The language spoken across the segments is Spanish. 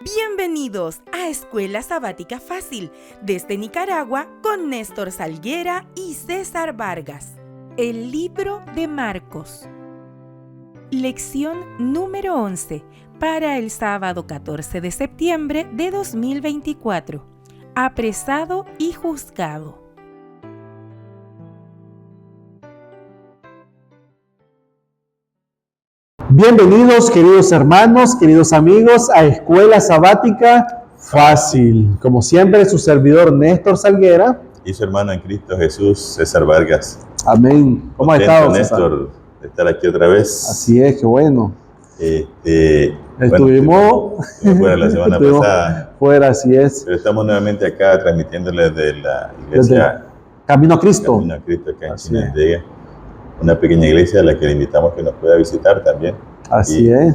Bienvenidos a Escuela Sabática Fácil desde Nicaragua con Néstor Salguera y César Vargas. El libro de Marcos. Lección número 11 para el sábado 14 de septiembre de 2024. Apresado y juzgado. Bienvenidos, queridos hermanos, queridos amigos, a Escuela Sabática Fácil. Como siempre, su servidor Néstor Salguera. Y su hermano en Cristo Jesús, César Vargas. Amén. ¿Cómo ha estado, César? Néstor, de estar aquí otra vez. Así es, qué bueno. Estuvimos fuera la semana pasada. Fuera, así es. Pero estamos nuevamente acá transmitiéndoles de la iglesia Camino a Cristo. Camino a Cristo, acá en Chinandega. Una pequeña iglesia a la que le invitamos que nos pueda visitar también. Así es.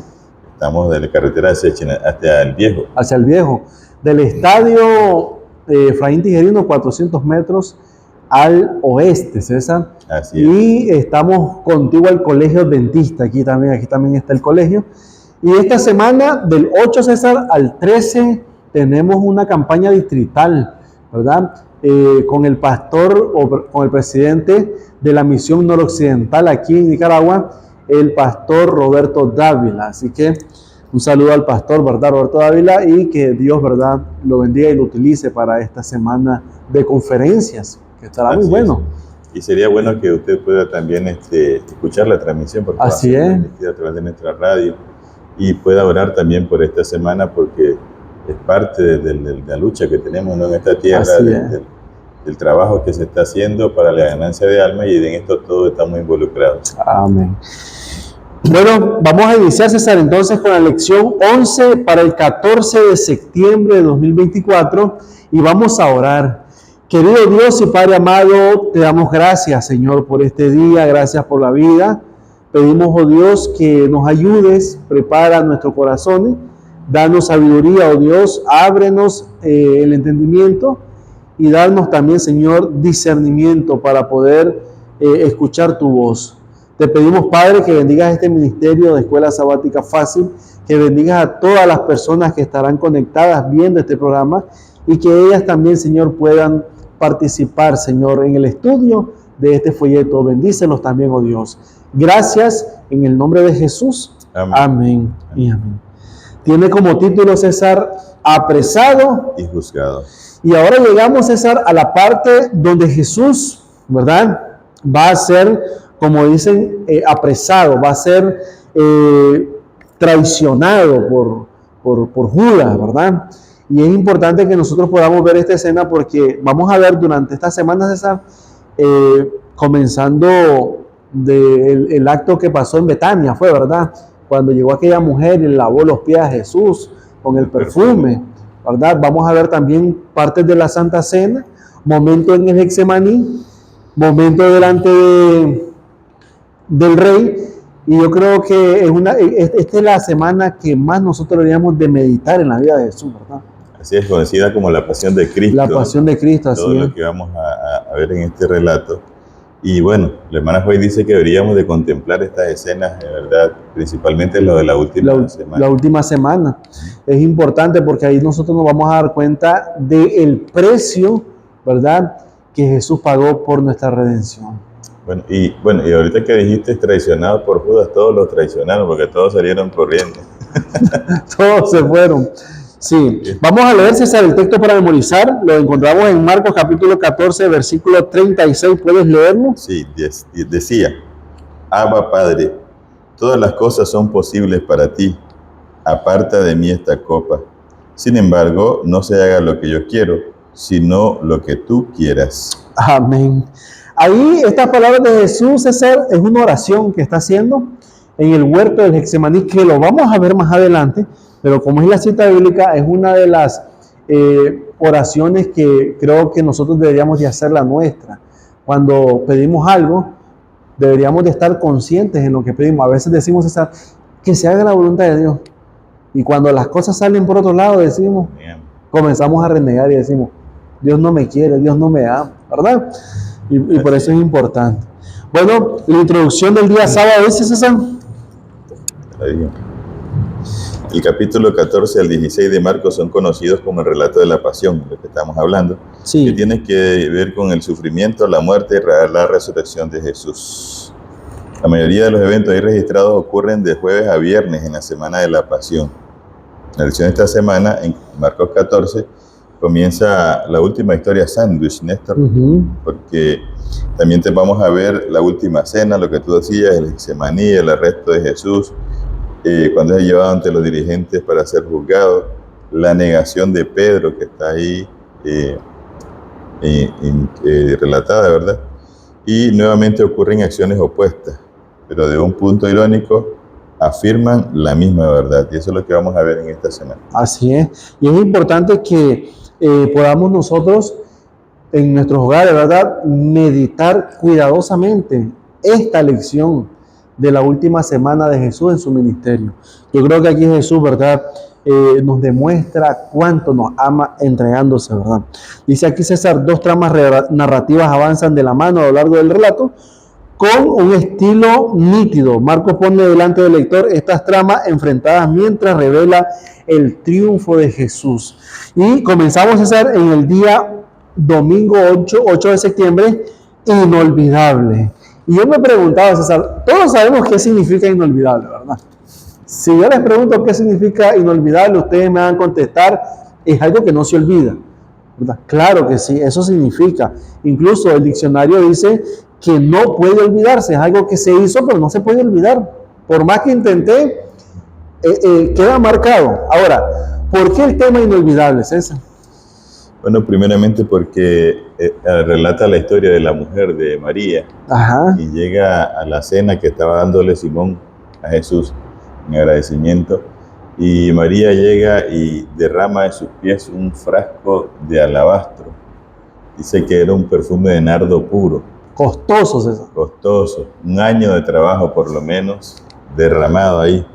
Estamos de la carretera hacia el Viejo. Hacia el Viejo. Del estadio Efraín Tijerino, 400 metros al oeste, César. Así es. Y estamos contigo al Colegio Adventista. Aquí también está el colegio. Y esta semana, del 8, César, al 13, tenemos una campaña distrital, ¿verdad? Con el pastor o con el presidente de la misión noroccidental aquí en Nicaragua, el pastor Roberto Dávila. Así que un saludo al pastor, ¿verdad? Roberto Dávila, y que Dios, ¿verdad?, lo bendiga y lo utilice para esta semana de conferencias, que estará muy bueno. Y sería bueno que usted pueda también escuchar la transmisión, porque así es, a través de nuestra radio, y pueda orar también por esta semana, porque es parte de la lucha que tenemos, ¿no?, en esta tierra, del trabajo que se está haciendo para la ganancia de alma, y en esto todos estamos involucrados. Amén. Bueno, vamos a iniciar, César, entonces con la lección 11 para el 14 de septiembre de 2024, y vamos a orar. Querido Dios y Padre amado, te damos gracias, Señor, por este día, gracias por la vida. Pedimos, oh Dios, que nos ayudes, prepara nuestros corazones, danos sabiduría, oh Dios, ábrenos el entendimiento, y darnos también, Señor, discernimiento para poder escuchar tu voz. Te pedimos, Padre, que bendigas este ministerio de Escuela Sabática Fácil, que bendigas a todas las personas que estarán conectadas viendo este programa, y que ellas también, Señor, puedan participar, Señor, en el estudio de este folleto. Bendícelos también, oh Dios. Gracias, en el nombre de Jesús. Amén. Amén y amén. Tiene como título, César, Apresado y juzgado. Y ahora llegamos, César, a la parte donde Jesús, ¿verdad?, va a ser, como dicen, apresado, va a ser traicionado por Judas, ¿verdad? Y es importante que nosotros podamos ver esta escena, porque vamos a ver durante esta semana, César, comenzando del acto que pasó en Betania, fue, ¿verdad?, cuando llegó aquella mujer y lavó los pies a Jesús con el perfume, ¿verdad? Vamos a ver también partes de la Santa Cena, momento en el Getsemaní, momento delante del Rey, y yo creo que esta es la semana que más nosotros deberíamos de meditar en la vida de Jesús, ¿verdad? Así es, conocida como la Pasión de Cristo. La Pasión de Cristo, así es. Todo lo que vamos a ver en este relato. Y bueno, la hermana Joy dice que deberíamos de contemplar estas escenas, de verdad, principalmente lo de la última semana. La última semana. Es importante porque ahí nosotros nos vamos a dar cuenta del precio, ¿verdad?, que Jesús pagó por nuestra redención. Bueno, y ahorita que dijiste traicionado por Judas, todos los traicionaron porque todos salieron corriendo. Todos se fueron. Sí, vamos a leer, César, el texto para memorizar. Lo encontramos en Marcos capítulo 14, versículo 36. ¿Puedes leerlo? Sí, decía: Abba, Padre, todas las cosas son posibles para ti. Aparta de mí esta copa. Sin embargo, no se haga lo que yo quiero, sino lo que tú quieras. Amén. Ahí estas palabras de Jesús, César, es una oración que está haciendo en el huerto del Getsemaní, que lo vamos a ver más adelante. Pero como es la cita bíblica, es una de las oraciones que creo que nosotros deberíamos de hacer la nuestra. Cuando pedimos algo, deberíamos de estar conscientes en lo que pedimos. A veces decimos, César, que se haga la voluntad de Dios. Y cuando las cosas salen por otro lado, comenzamos a renegar y decimos, Dios no me quiere, Dios no me ama, ¿verdad? Y por eso es importante. Bueno, la introducción del día sábado, ¿dice, César? El capítulo 14 al 16 de Marcos son conocidos como el relato de la pasión, de lo que estamos hablando, Sí. que tiene que ver con el sufrimiento, la muerte y la resurrección de Jesús. La mayoría de los eventos ahí registrados ocurren de jueves a viernes en la semana de la pasión. La lección de esta semana, en Marcos 14, comienza la última historia sándwich, Néstor, porque también vamos a ver la última cena, lo que tú decías, el Getsemaní, el arresto de Jesús, cuando es llevado ante los dirigentes para ser juzgado, la negación de Pedro, que está ahí relatada, ¿verdad? Y nuevamente ocurren acciones opuestas, pero de un punto irónico afirman la misma verdad, y eso es lo que vamos a ver en esta semana. Así es, y es importante que podamos nosotros en nuestros hogares, ¿verdad?, meditar cuidadosamente esta lección de la última semana de Jesús en su ministerio. Yo creo que aquí Jesús, ¿verdad?, nos demuestra cuánto nos ama entregándose, ¿verdad? Dice aquí César, 2 tramas narrativas avanzan de la mano a lo largo del relato con un estilo nítido. Marcos pone delante del lector estas tramas enfrentadas mientras revela el triunfo de Jesús. Y comenzamos, César, en el día domingo 8 de septiembre, inolvidable. Y yo me preguntaba, César, todos sabemos qué significa inolvidable, ¿verdad? Si yo les pregunto qué significa inolvidable, ustedes me van a contestar, es algo que no se olvida, ¿verdad? Claro que sí, eso significa. Incluso el diccionario dice que no puede olvidarse, es algo que se hizo, pero no se puede olvidar. Por más que intenté, queda marcado. Ahora, ¿por qué el tema inolvidable, César? Bueno, primeramente porque relata la historia de la mujer de María. Ajá. Y llega a la cena que estaba dándole Simón a Jesús en agradecimiento, y María llega y derrama de sus pies un frasco de alabastro. Dice que era un perfume de nardo puro. Costoso, César. Costoso, 1 año de trabajo por lo menos derramado ahí.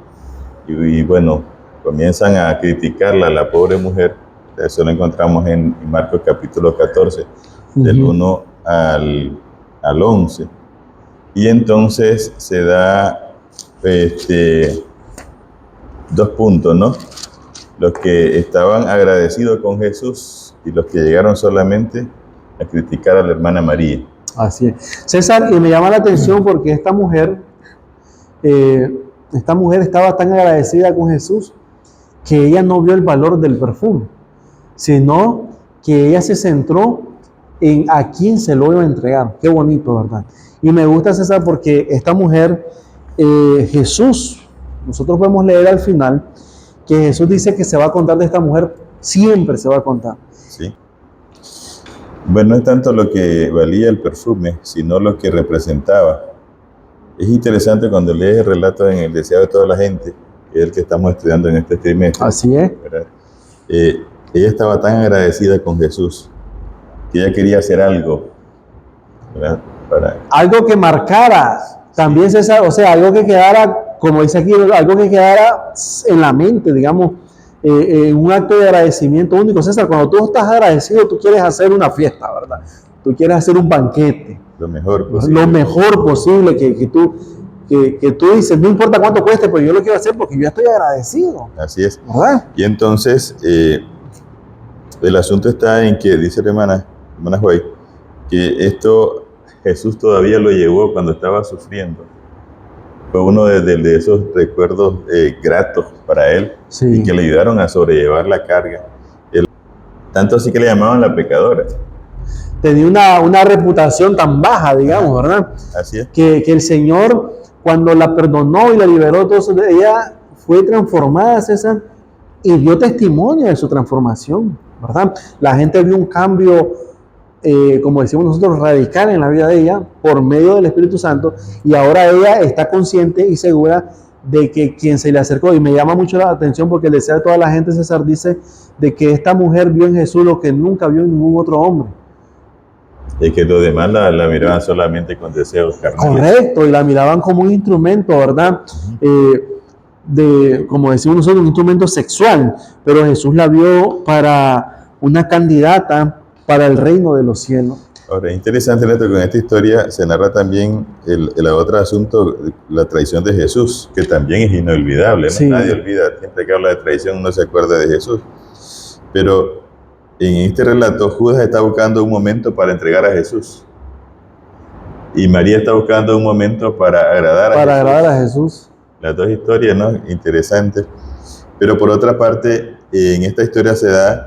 Y bueno, comienzan a criticarla a la pobre mujer. Eso lo encontramos en Marcos capítulo 14, del 1 al 11. Y entonces se da 2 puntos, ¿no? Los que estaban agradecidos con Jesús y los que llegaron solamente a criticar a la hermana María. Así es. César, y me llama la atención porque esta mujer estaba tan agradecida con Jesús que ella no vio el valor del perfume, sino que ella se centró en a quién se lo iba a entregar. Qué bonito, ¿verdad? Y me gusta, César, porque esta mujer, Jesús, nosotros podemos leer al final que Jesús dice que se va a contar de esta mujer, siempre se va a contar. Sí. Bueno, no es tanto lo que valía el perfume, sino lo que representaba. Es interesante cuando lees el relato en el deseado de toda la gente, que es el que estamos estudiando en este trimestre. Así es. Ella estaba tan agradecida con Jesús que ella quería hacer algo, ¿verdad? Algo que marcara también, César, o sea, algo que quedara, como dice aquí, algo que quedara en la mente, digamos, un acto de agradecimiento único. César, cuando tú estás agradecido, tú quieres hacer una fiesta, ¿verdad? Tú quieres hacer un banquete. Lo mejor posible. Lo mejor posible que tú dices, no importa cuánto cueste, pero yo lo quiero hacer porque yo estoy agradecido. Así es. ¿Verdad? Y entonces, el asunto está en que, dice la hermana Joy, que esto Jesús todavía lo llevó cuando estaba sufriendo. Fue uno de esos recuerdos gratos para él, sí, y que le ayudaron a sobrellevar la carga. Tanto así que le llamaban la pecadora. Tenía una reputación tan baja, digamos, ¿verdad? Así es. Que el Señor, cuando la perdonó y la liberó, todo eso, ella fue transformada, César, y dio testimonio de su transformación, ¿verdad? La gente vio un cambio, como decimos nosotros, radical en la vida de ella por medio del Espíritu Santo, y ahora ella está consciente y segura de que quien se le acercó, y me llama mucho la atención porque el deseo de toda la gente, César, dice de que esta mujer vio en Jesús lo que nunca vio en ningún otro hombre. Y que los demás la miraban solamente con deseos carnales. Correcto, y la miraban como un instrumento, ¿verdad? Como decimos nosotros, un instrumento sexual, pero Jesús la vio para una candidata para el reino de los cielos. Ahora, es interesante, Neto, que en esta historia se narra también el otro asunto, la traición de Jesús, que también es inolvidable, ¿no? Sí. Nadie olvida, siempre que habla de traición uno se acuerda de Jesús. Pero en este relato, Judas está buscando un momento para entregar a Jesús. Y María está buscando un momento para agradar a Jesús. Las dos historias, ¿no? Interesantes. Pero por otra parte, en esta historia se da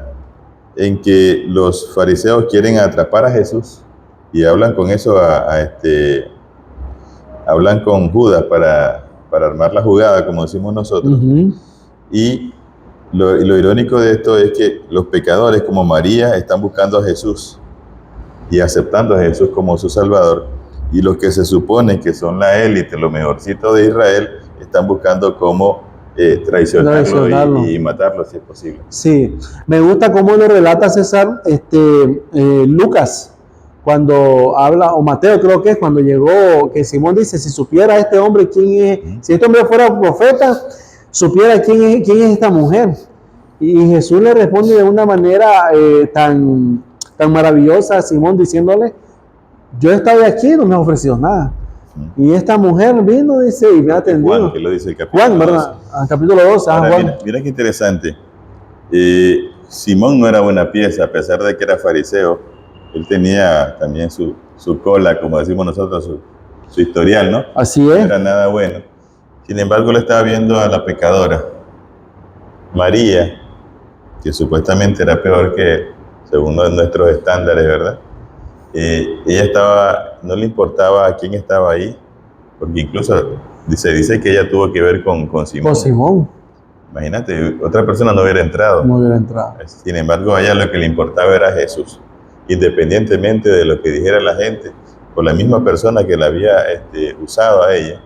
en que los fariseos quieren atrapar a Jesús y hablan con eso hablan con Judas para armar la jugada, como decimos nosotros. Y lo irónico de esto es que los pecadores como María están buscando a Jesús y aceptando a Jesús como su Salvador, y los que se suponen que son la élite, lo mejorcito de Israel, están buscando cómo traicionarlo y matarlo si es posible. Sí, me gusta cómo lo relata César Lucas, cuando habla, o Mateo creo que es, cuando llegó, que Simón dice, si supiera este hombre quién es, si este hombre fuera profeta, supiera quién es esta mujer. Y Jesús le responde de una manera tan maravillosa a Simón, diciéndole, yo he estado aquí y no me ha ofrecido nada. Y esta mujer vino, dice, y me ha atendido. Juan, que lo dice el capítulo Juan, ¿verdad? Capítulo 12. Ahora, mira qué interesante. Simón no era buena pieza, a pesar de que era fariseo. Él tenía también su cola, como decimos nosotros, su historial, ¿no? Así es. No era nada bueno. Sin embargo, le estaba viendo a la pecadora. María, que supuestamente era peor que, según nuestros estándares, ¿verdad? Ella no le importaba a quién estaba ahí, porque incluso dice que ella tuvo que ver con Simón. Con Simón. Imagínate, otra persona no hubiera entrado. No hubiera entrado. Sin embargo, a ella lo que le importaba era Jesús, independientemente de lo que dijera la gente, por la misma persona que la había usado a ella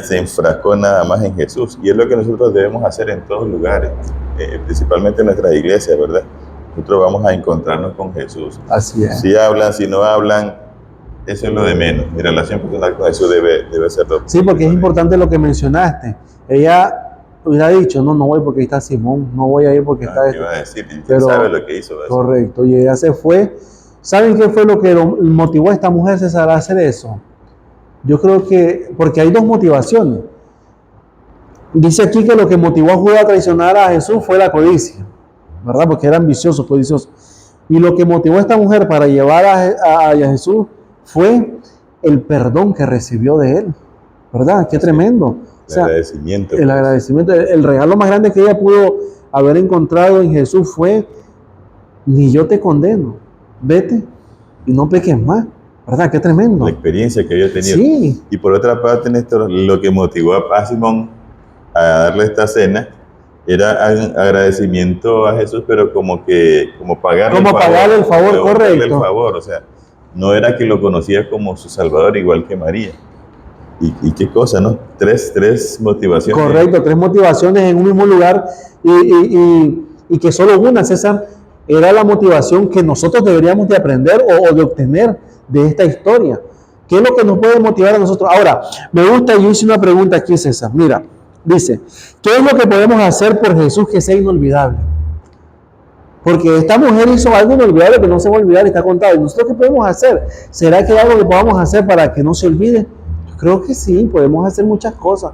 se enfrascó nada más en Jesús. Y es lo que nosotros debemos hacer en todos lugares, principalmente en nuestras iglesias, ¿verdad? Nosotros vamos a encontrarnos con Jesús. Así es. Si hablan, si no hablan, eso es lo de menos. Mi relación personal con Jesús debe ser lo Sí, porque es importante lo que mencionaste. Ella hubiera dicho, no voy porque está Simón, no voy a ir porque está... ¿Qué iba a decir? ¿Quién sabe lo que hizo? Correcto, y ella se fue. ¿Saben qué fue lo que motivó a esta mujer, César, a hacer eso? Yo creo que, porque hay dos motivaciones. Dice aquí que lo que motivó a Judas a traicionar a Jesús fue la codicia, ¿verdad? Porque era ambicioso, codicioso. Y lo que motivó a esta mujer para llevar a Jesús fue el perdón que recibió de él, ¿verdad? Qué tremendo. El agradecimiento. El agradecimiento, el regalo más grande que ella pudo haber encontrado en Jesús fue, ni yo te condeno, vete y no peques más, ¿verdad? Qué tremendo. La experiencia que había tenido. Sí. Y por otra parte, Néstor, lo que motivó a Simón a darle esta cena era agradecimiento a Jesús, pero como pagarle el favor, correcto. El favor, o sea, no era que lo conocía como su Salvador igual que María. Y qué cosa, ¿no? Tres motivaciones. Correcto, 3 motivaciones en un mismo lugar y que solo una, César, era la motivación que nosotros deberíamos de aprender o de obtener de esta historia. ¿Qué es lo que nos puede motivar a nosotros? Ahora, me gusta, yo hice una pregunta aquí, César. Mira, dice, ¿qué es lo que podemos hacer por Jesús que sea inolvidable? Porque esta mujer hizo algo inolvidable que no se va a olvidar y está contado. ¿Y nosotros qué podemos hacer? ¿Será que hay algo que podamos hacer para que no se olvide? Yo creo que sí, podemos hacer muchas cosas.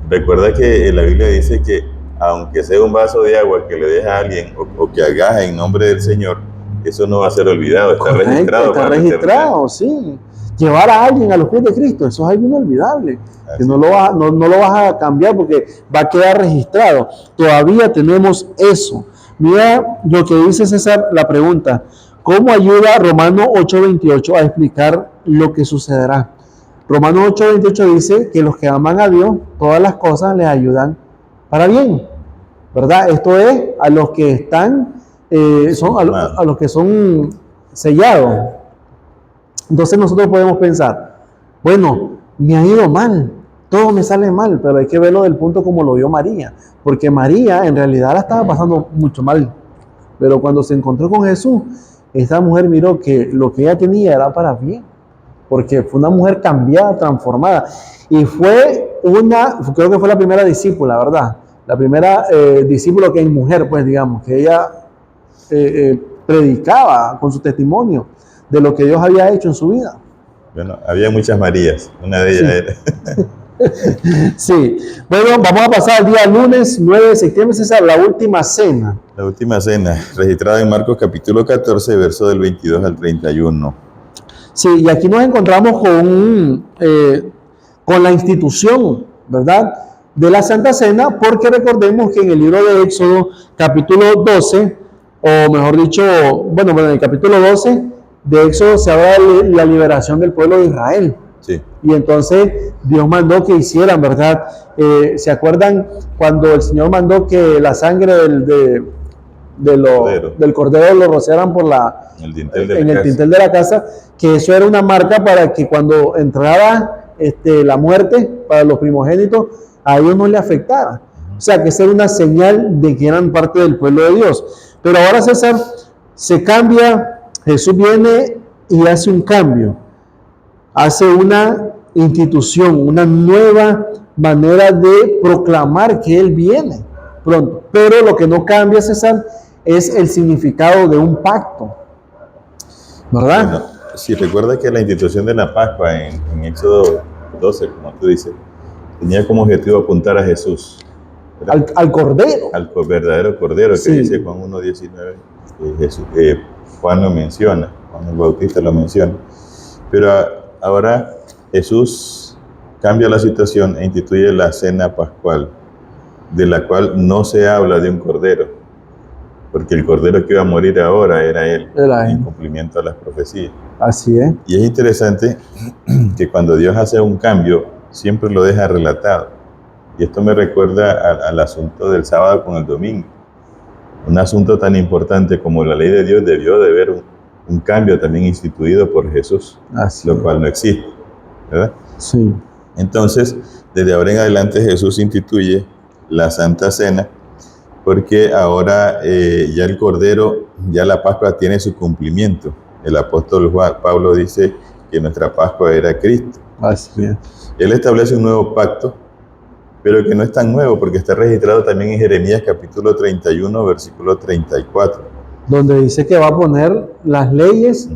Recuerda que la Biblia dice que aunque sea un vaso de agua que le dejes a alguien o que hagas en nombre del Señor, eso no va a ser olvidado, está Correcto, registrado. Está registrado, sí. Llevar a alguien a los pies de Cristo, eso es algo inolvidable. Así. Que no lo vas a cambiar porque va a quedar registrado. Todavía tenemos eso. Mira lo que dice César, la pregunta. ¿Cómo ayuda Romanos 8:28 a explicar lo que sucederá? Romanos 8:28 dice que los que aman a Dios, todas las cosas les ayudan para bien, ¿verdad? Esto es a los que están, a los que son sellados. Entonces nosotros podemos pensar, bueno, me ha ido mal, todo me sale mal, pero hay que verlo del punto como lo vio María, porque María en realidad la estaba pasando mucho mal, pero cuando se encontró con Jesús, esta mujer miró que lo que ella tenía era para bien, porque fue una mujer cambiada, transformada, y creo que fue la primera discípula, ¿verdad? La primera discípula que es mujer, pues digamos, que ella predicaba con su testimonio de lo que Dios había hecho en su vida. Bueno, había muchas Marías, una de ellas era. Sí, bueno, vamos a pasar al día lunes 9 de septiembre, César, la última cena. La última cena, registrada en Marcos capítulo 14, verso del 22 al 31. Sí, y aquí nos encontramos con la institución, ¿verdad?, de la Santa Cena, porque recordemos que en el libro de Éxodo capítulo 12, o mejor dicho, bueno, en el capítulo 12 de Éxodo se habla de la liberación del pueblo de Israel. Sí. Y entonces Dios mandó que hicieran, ¿verdad? ¿Se acuerdan cuando el Señor mandó que la sangre del cordero lo rociaran por el dintel de la casa? Que eso era una marca para que cuando entraba la muerte para los primogénitos, a ellos no le afectara. O sea, que esa era una señal de que eran parte del pueblo de Dios. Pero ahora, César, se cambia, Jesús viene y hace un cambio. Hace una institución, una nueva manera de proclamar que Él viene pronto. Pero lo que no cambia, César, es el significado de un pacto, ¿verdad? Bueno, si recuerda que la institución de la Pascua en Éxodo 12, como tú dices, tenía como objetivo apuntar a Jesús. Al Cordero. Al verdadero Cordero, que sí. dice Juan 1:19. Juan lo menciona, Juan el Bautista lo menciona. Pero ahora Jesús cambia la situación e instituye la cena pascual, de la cual no se habla de un cordero, porque el cordero que iba a morir ahora era Él, en cumplimiento a las profecías. Así es. Y es interesante que cuando Dios hace un cambio, siempre lo deja relatado. Y esto me recuerda al asunto del sábado con el domingo. Un asunto tan importante como la ley de Dios debió de haber un cambio también instituido por Jesús, lo cual no existe, ¿verdad? Sí. Entonces, desde ahora en adelante Jesús instituye la Santa Cena, porque ahora ya el Cordero, ya la Pascua tiene su cumplimiento. El apóstol Pablo dice que nuestra Pascua era Cristo. Así es. Él establece un nuevo pacto, pero que no es tan nuevo, porque está registrado también en Jeremías capítulo 31, versículo 34. Donde dice que va a poner las leyes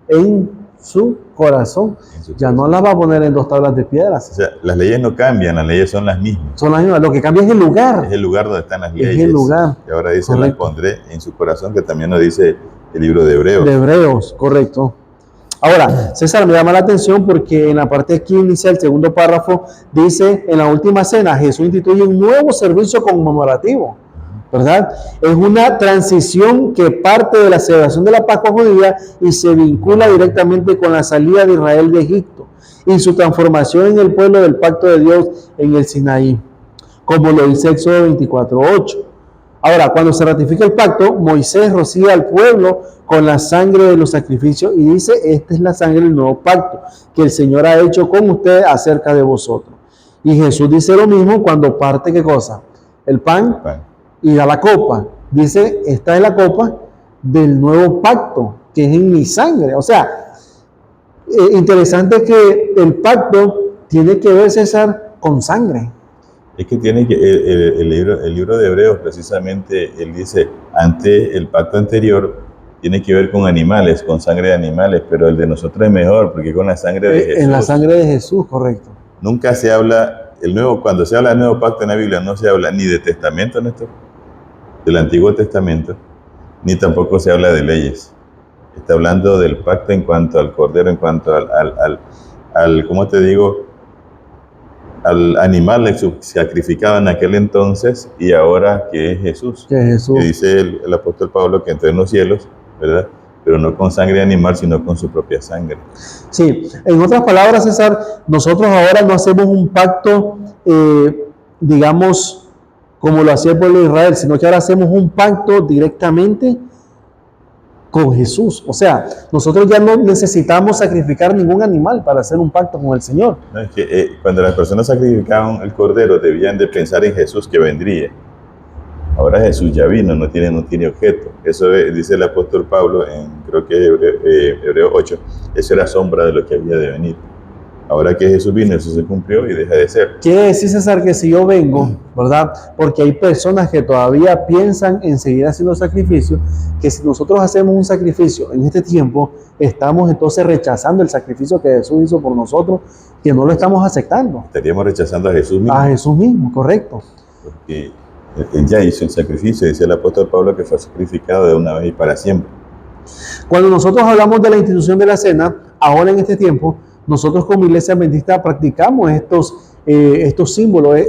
en su corazón. Ya no las va a poner en 2 tablas de piedras. O sea, las leyes no cambian, las leyes son las mismas. Son las mismas, lo que cambia es el lugar. Es el lugar donde están las leyes. Es el lugar. Y ahora dice, correcto, las pondré en su corazón, que también nos dice el libro de Hebreos. De Hebreos, correcto. Ahora, César, me llama la atención porque en la parte aquí inicial, el segundo párrafo, dice, en la última cena, Jesús instituye un nuevo servicio conmemorativo, ¿verdad? Es una transición que parte de la celebración de la Pascua judía y se vincula directamente con la salida de Israel de Egipto y su transformación en el pueblo del pacto de Dios en el Sinaí, como lo dice Éxodo 24:8. Ahora, cuando se ratifica el pacto, Moisés rocía al pueblo con la sangre de los sacrificios y dice, esta es la sangre del nuevo pacto que el Señor ha hecho con ustedes acerca de vosotros. Y Jesús dice lo mismo cuando parte, ¿qué cosa? El pan y da la copa. Dice, esta es la copa del nuevo pacto, que es en mi sangre. O sea, interesante que el pacto tiene que ver, César, con sangre. Es que tiene que, el libro de Hebreos, precisamente, él dice, ante el pacto anterior, tiene que ver con animales, con sangre de animales, pero el de nosotros es mejor, porque con la sangre de Jesús. En la sangre de Jesús, correcto. Nunca se habla, cuando se habla del nuevo pacto en la Biblia, no se habla ni de testamento, Néstor, del Antiguo Testamento, ni tampoco se habla de leyes. Está hablando del pacto en cuanto al Cordero, en cuanto al ¿cómo te digo?, al animal sacrificado en aquel entonces y ahora que es Jesús. Que Jesús. Que dice el apóstol Pablo que entró en los cielos, ¿verdad? Pero no con sangre de animal, sino con su propia sangre. Sí, en otras palabras, César, nosotros ahora no hacemos un pacto, digamos, como lo hacía el pueblo de Israel, sino que ahora hacemos un pacto directamente con Jesús. O sea, nosotros ya no necesitamos sacrificar ningún animal para hacer un pacto con el Señor. No, es que cuando las personas sacrificaban el cordero, debían de pensar en Jesús que vendría. Ahora Jesús ya vino, no tiene objeto. Eso dice el apóstol Pablo en, creo que Hebreos 8, eso era sombra de lo que había de venir. ahora que Jesús vino, eso se cumplió y deja de ser. Quiere decir, César, que si yo vengo, ¿verdad? Porque hay personas que todavía piensan en seguir haciendo sacrificios, que si nosotros hacemos un sacrificio en este tiempo, estamos entonces rechazando el sacrificio que Jesús hizo por nosotros, que no lo estamos aceptando. Estaríamos rechazando a Jesús mismo. A Jesús mismo, correcto. Porque Él ya hizo el sacrificio, dice el apóstol Pablo, que fue sacrificado de una vez y para siempre. Cuando nosotros hablamos de la institución de la cena, ahora en este tiempo, nosotros como Iglesia Adventista practicamos estos símbolos,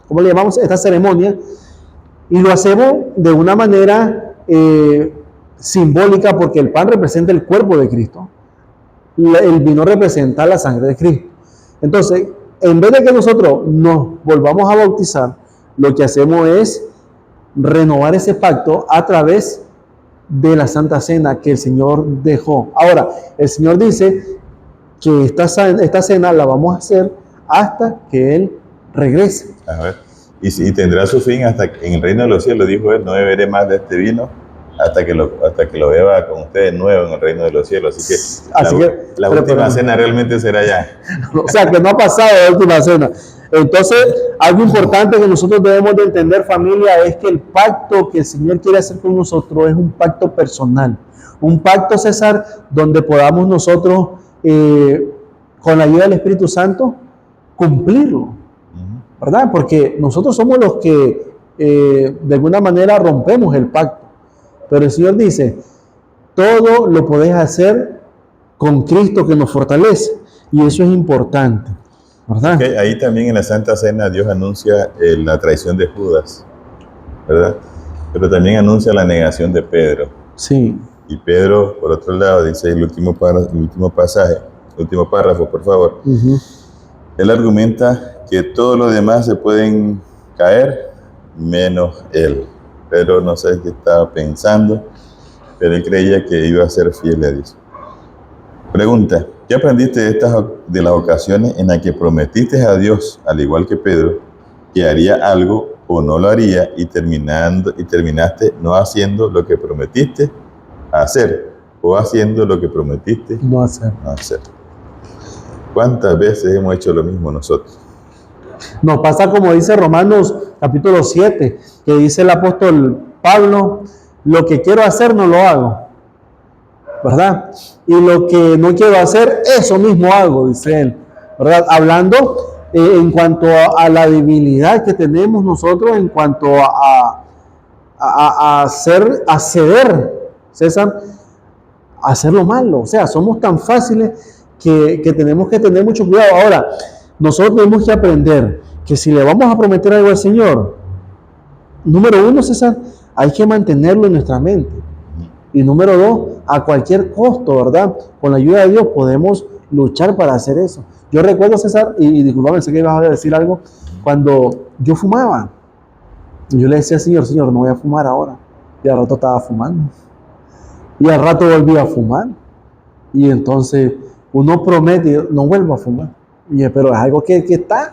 ¿cómo le llamamos? Esta ceremonia, y lo hacemos de una manera simbólica, porque el pan representa el cuerpo de Cristo, el vino representa la sangre de Cristo. Entonces, en vez de que nosotros nos volvamos a bautizar, lo que hacemos es renovar ese pacto a través de la Santa Cena que el Señor dejó. Ahora, el Señor dice que esta cena la vamos a hacer hasta que Él regrese. A ver. Y tendrá su fin hasta que en el reino de los cielos, dijo Él, no beberé más de este vino hasta que lo beba con ustedes nuevo en el reino de los cielos. Así que la última cena realmente será ya. O sea, que no ha pasado la última cena. Entonces, algo importante que nosotros debemos de entender, familia, es que el pacto que el Señor quiere hacer con nosotros es un pacto personal. Un pacto, César, donde podamos nosotros, con la ayuda del Espíritu Santo, cumplirlo. ¿Verdad? Porque nosotros somos los que, de alguna manera, rompemos el pacto. Pero el Señor dice, todo lo podés hacer con Cristo que nos fortalece. Y eso es importante. ¿Verdad? Okay, ahí también en la Santa Cena Dios anuncia la traición de Judas, ¿verdad? Pero también anuncia la negación de Pedro. Sí. Y Pedro, por otro lado, dice el último párrafo, por favor. Él argumenta que todos los demás se pueden caer, menos él. Pedro no sé qué estaba pensando, pero él creía que iba a ser fiel a Dios. Pregunta, ¿qué aprendiste de las ocasiones en las que prometiste a Dios, al igual que Pedro, que haría algo o no lo haría y terminaste no haciendo lo que prometiste hacer o haciendo lo que prometiste no hacer? ¿Cuántas veces hemos hecho lo mismo nosotros? Nos pasa como dice Romanos capítulo 7, que dice el apóstol Pablo, lo que quiero hacer no lo hago, ¿verdad? Y lo que no quiero hacer, eso mismo hago, dice él, ¿verdad? Hablando en cuanto a la debilidad que tenemos nosotros, en cuanto a ceder, César, a hacer lo malo. O sea, somos tan fáciles que tenemos que tener mucho cuidado. Ahora, nosotros tenemos que aprender que si le vamos a prometer algo al Señor, número uno, César, hay que mantenerlo en nuestra mente. Y número dos, a cualquier costo, ¿verdad? Con la ayuda de Dios podemos luchar para hacer eso. Yo recuerdo, César, y disculpame, sé que ibas a decir algo, cuando yo fumaba, yo le decía, Señor, no voy a fumar ahora. Y al rato estaba fumando. Y al rato volví a fumar. Y entonces uno promete, no vuelvo a fumar. Pero es algo que está.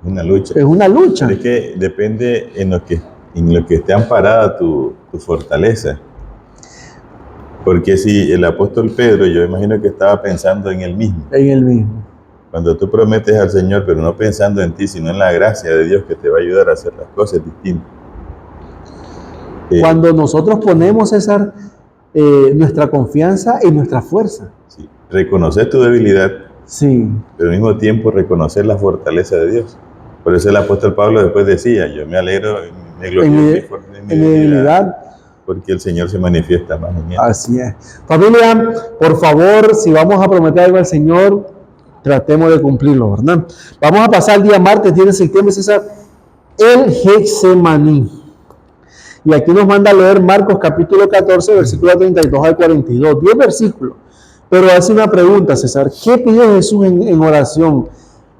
Una lucha. Es una lucha. Es que depende en lo que esté amparada tu fortaleza. Porque si el apóstol Pedro, yo imagino que estaba pensando en él mismo. En él mismo. Cuando tú prometes al Señor, pero no pensando en ti, sino en la gracia de Dios que te va a ayudar a hacer las cosas distintas. Cuando nosotros ponemos, César, nuestra confianza en nuestra fuerza. Sí. Reconocer tu debilidad, sí, pero al mismo tiempo reconocer la fortaleza de Dios. Por eso el apóstol Pablo después decía, yo me alegro, me glorío en mi debilidad, porque el Señor se manifiesta más en él. Así es. Familia, por favor, si vamos a prometer algo al Señor, tratemos de cumplirlo, ¿verdad? Vamos a pasar el día martes, 10 de septiembre, César, el Getsemaní. Y aquí nos manda a leer Marcos capítulo 14, versículos 32 al 42, 10 versículos. Pero hace una pregunta, César, ¿qué pidió Jesús en oración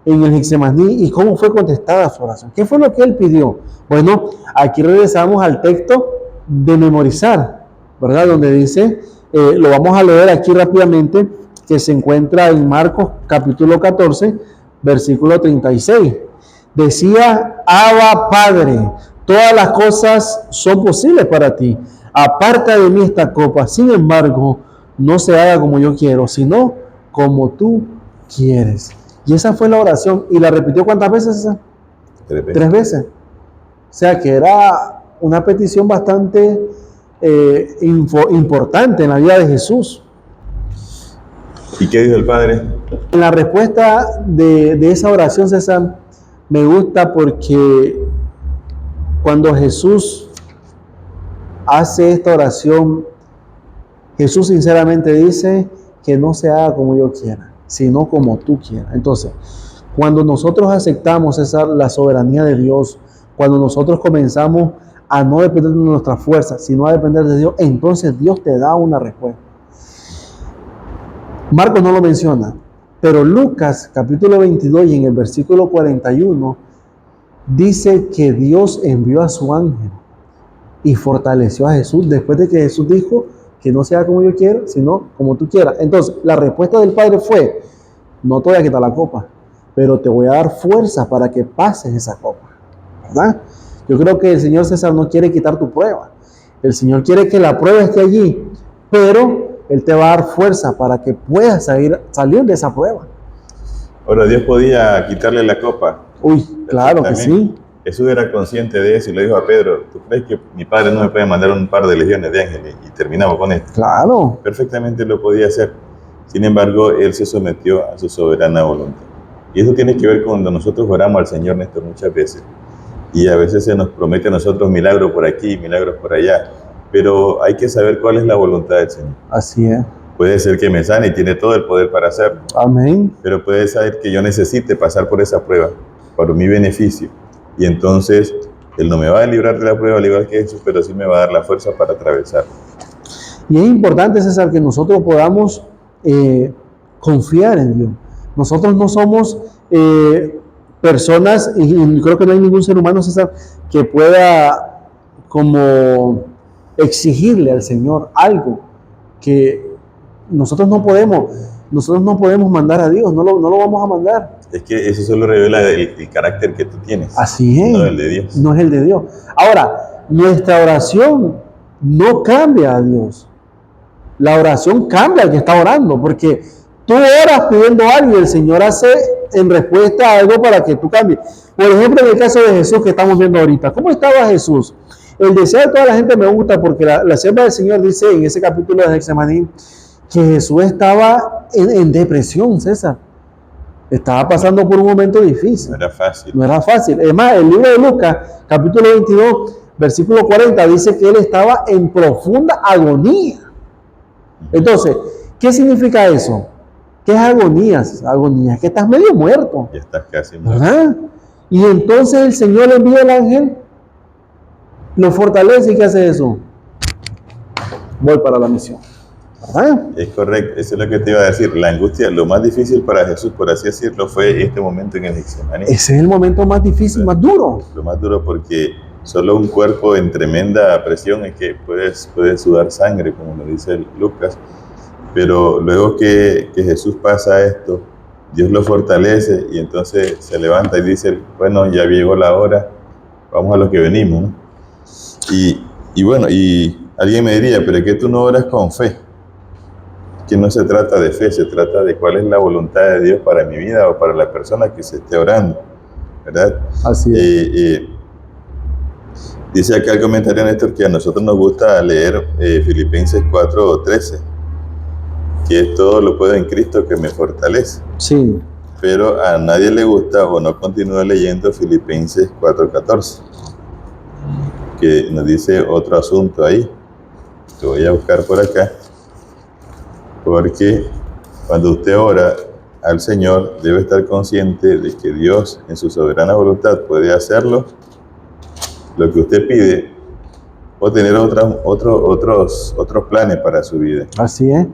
en el Getsemaní y cómo fue contestada su oración? ¿Qué fue lo que él pidió? Bueno, aquí regresamos al texto de memorizar, ¿verdad? Donde dice, lo vamos a leer aquí rápidamente, que se encuentra en Marcos capítulo 14, versículo 36. Decía, Abba Padre, todas las cosas son posibles para ti. Aparta de mí esta copa, sin embargo, no se haga como yo quiero, sino como tú quieres. Y esa fue la oración. ¿Y la repitió cuántas veces esa? 3 veces. 3 veces. O sea que era una petición bastante importante en la vida de Jesús. ¿Y qué dijo el Padre? En la respuesta de esa oración, César, me gusta porque cuando Jesús hace esta oración, Jesús sinceramente dice que no se haga como yo quiera, sino como tú quieras. Entonces, cuando nosotros aceptamos la soberanía de Dios, cuando nosotros comenzamos a no depender de nuestra fuerza, sino a depender de Dios, entonces Dios te da una respuesta. Marcos no lo menciona, pero Lucas capítulo 22 y en el versículo 41 dice que Dios envió a su ángel y fortaleció a Jesús después de que Jesús dijo que no sea como yo quiero, sino como tú quieras. Entonces, la respuesta del Padre fue: no te voy a quitar la copa, pero te voy a dar fuerza para que pases esa copa, ¿verdad? Yo creo que el Señor, César, no quiere quitar tu prueba. El Señor quiere que la prueba esté allí, pero Él te va a dar fuerza para que puedas salir de esa prueba. Ahora, Dios podía quitarle la copa. Uy, claro que sí. Jesús era consciente de eso y le dijo a Pedro: ¿tú crees que mi Padre no me puede mandar un par de legiones de ángeles? Y terminamos con esto. Claro. Perfectamente lo podía hacer. Sin embargo, Él se sometió a su soberana voluntad. Y eso tiene que ver cuando nosotros oramos al Señor, Néstor, muchas veces. Y a veces se nos promete a nosotros milagros por aquí, milagros por allá. Pero hay que saber cuál es la voluntad del Señor. Así es. Puede ser que me sane y tiene todo el poder para hacerlo. Amén. Pero puede ser que yo necesite pasar por esa prueba para mi beneficio. Y entonces Él no me va a librar de la prueba al igual que Jesús, pero sí me va a dar la fuerza para atravesar. Y es importante, César, que nosotros podamos confiar en Dios. Nosotros no somos personas, y creo que no hay ningún ser humano, César, que pueda como exigirle al Señor algo que nosotros no podemos mandar a Dios, no lo vamos a mandar. Es que eso solo revela el carácter que tú tienes. Así es. No el de Dios. No es el de Dios. Ahora, nuestra oración no cambia a Dios. La oración cambia al que está orando, porque tú oras pidiendo algo y el Señor hace en respuesta a algo para que tú cambies. Por ejemplo, en el caso de Jesús que estamos viendo ahorita, ¿cómo estaba Jesús? El deseo de toda la gente me gusta porque la sierva del Señor dice en ese capítulo de Getsemaní que Jesús estaba en depresión, César. Estaba pasando por un momento difícil. No era fácil. No era fácil. Es más, el libro de Lucas, capítulo 22, versículo 40, dice que él estaba en profunda agonía. Entonces, ¿qué significa eso? ¿Qué es agonía? Agonía es que estás medio muerto. Ya estás casi muerto. ¿Verdad? Y entonces el Señor le envía el ángel, lo fortalece y ¿qué hace eso? Voy para la misión. ¿Verdad? Es correcto, eso es lo que te iba a decir. La angustia, lo más difícil para Jesús, por así decirlo, fue este momento en el Getsemaní. Ese es el momento más difícil, más duro. Lo más duro porque solo un cuerpo en tremenda presión es que puede sudar sangre, como lo dice Lucas. Pero luego que Jesús pasa esto, Dios lo fortalece y entonces se levanta y dice: bueno, ya llegó la hora, vamos a lo que venimos, ¿no? Y bueno, y alguien me diría: pero es que tú no oras con fe. Que no se trata de fe, se trata de cuál es la voluntad de Dios para mi vida o para la persona que se esté orando, ¿verdad? Así es. Dice acá el comentario, Néstor, que a nosotros nos gusta leer Filipenses 4:13, que es todo lo puedo en Cristo que me fortalece. Sí. Pero a nadie le gusta o no continúa leyendo Filipenses 4:14, que nos dice otro asunto ahí. Lo voy a buscar por acá. Porque cuando usted ora al Señor, debe estar consciente de que Dios, en su soberana voluntad, puede hacerlo, lo que usted pide, o tener otros planes para su vida. Así es.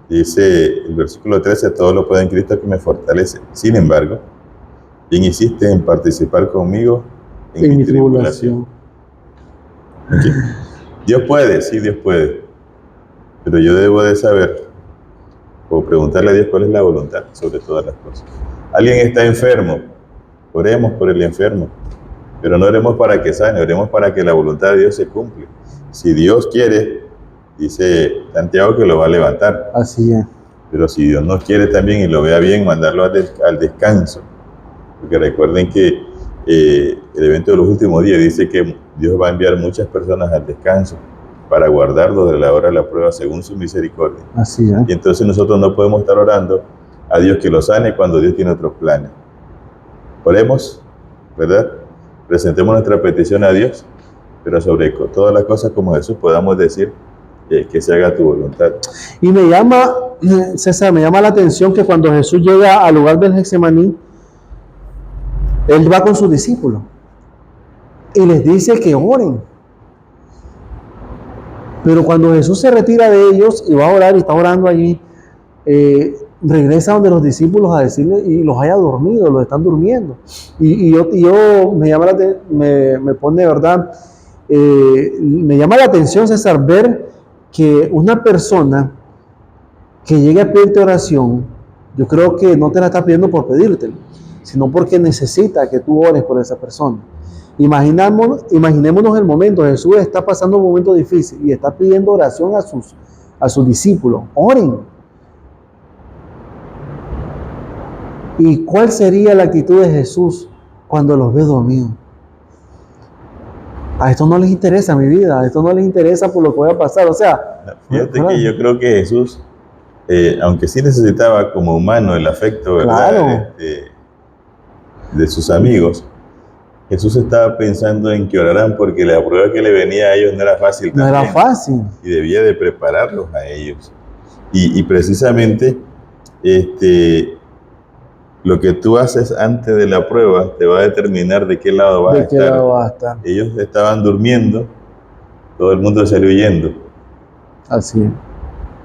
Dice el versículo 13: todo lo puedo en Cristo que me fortalece. Sin embargo, ¿quién insiste en participar conmigo en mi tribulación? Okay. Dios puede, sí, Dios puede. Pero yo debo de saber, o preguntarle a Dios cuál es la voluntad sobre todas las cosas. Alguien está enfermo, oremos por el enfermo, pero no oremos para que sane, oremos para que la voluntad de Dios se cumpla. Si Dios quiere, dice Santiago que lo va a levantar. Así es. Pero si Dios no quiere también y lo vea bien, mandarlo al descanso. Porque recuerden que el evento de los últimos días dice que Dios va a enviar muchas personas al descanso para guardarlos de la hora de la prueba según su misericordia. Así es. Y entonces nosotros no podemos estar orando a Dios que lo sane cuando Dios tiene otros planes. Oremos, ¿verdad? Presentemos nuestra petición a Dios, pero sobre todas las cosas como Jesús podamos decir que se haga tu voluntad. Y me llama, César, me llama la atención que cuando Jesús llega al lugar del Getsemaní, Él va con sus discípulos y les dice que oren. Pero cuando Jesús se retira de ellos y va a orar y está orando allí, regresa donde los discípulos a decirle y los haya dormido, los están durmiendo. Y yo me llama me pone, ¿verdad? Me llama la atención, César, ver que una persona que llegue a pedirte oración, yo creo que no te la está pidiendo por pedírtelo, sino porque necesita que tú ores por esa persona. Imaginémonos el momento, Jesús está pasando un momento difícil y está pidiendo oración a sus discípulos. Oren. ¿Y cuál sería la actitud de Jesús cuando los ve dormidos? A esto no les interesa mi vida, a esto no les interesa por lo que voy a pasar. O sea, fíjate que yo creo que Jesús, aunque sí necesitaba como humano el afecto, ¿verdad? Claro. De sus amigos, Jesús estaba pensando en que oraran porque la prueba que le venía a ellos no era fácil también. No era fácil. Y debía de prepararlos a ellos. Y precisamente lo que tú haces antes de la prueba te va a determinar de qué lado vas a estar. ¿De qué lado vas a estar? Ellos estaban durmiendo, todo el mundo salió huyendo. Así es.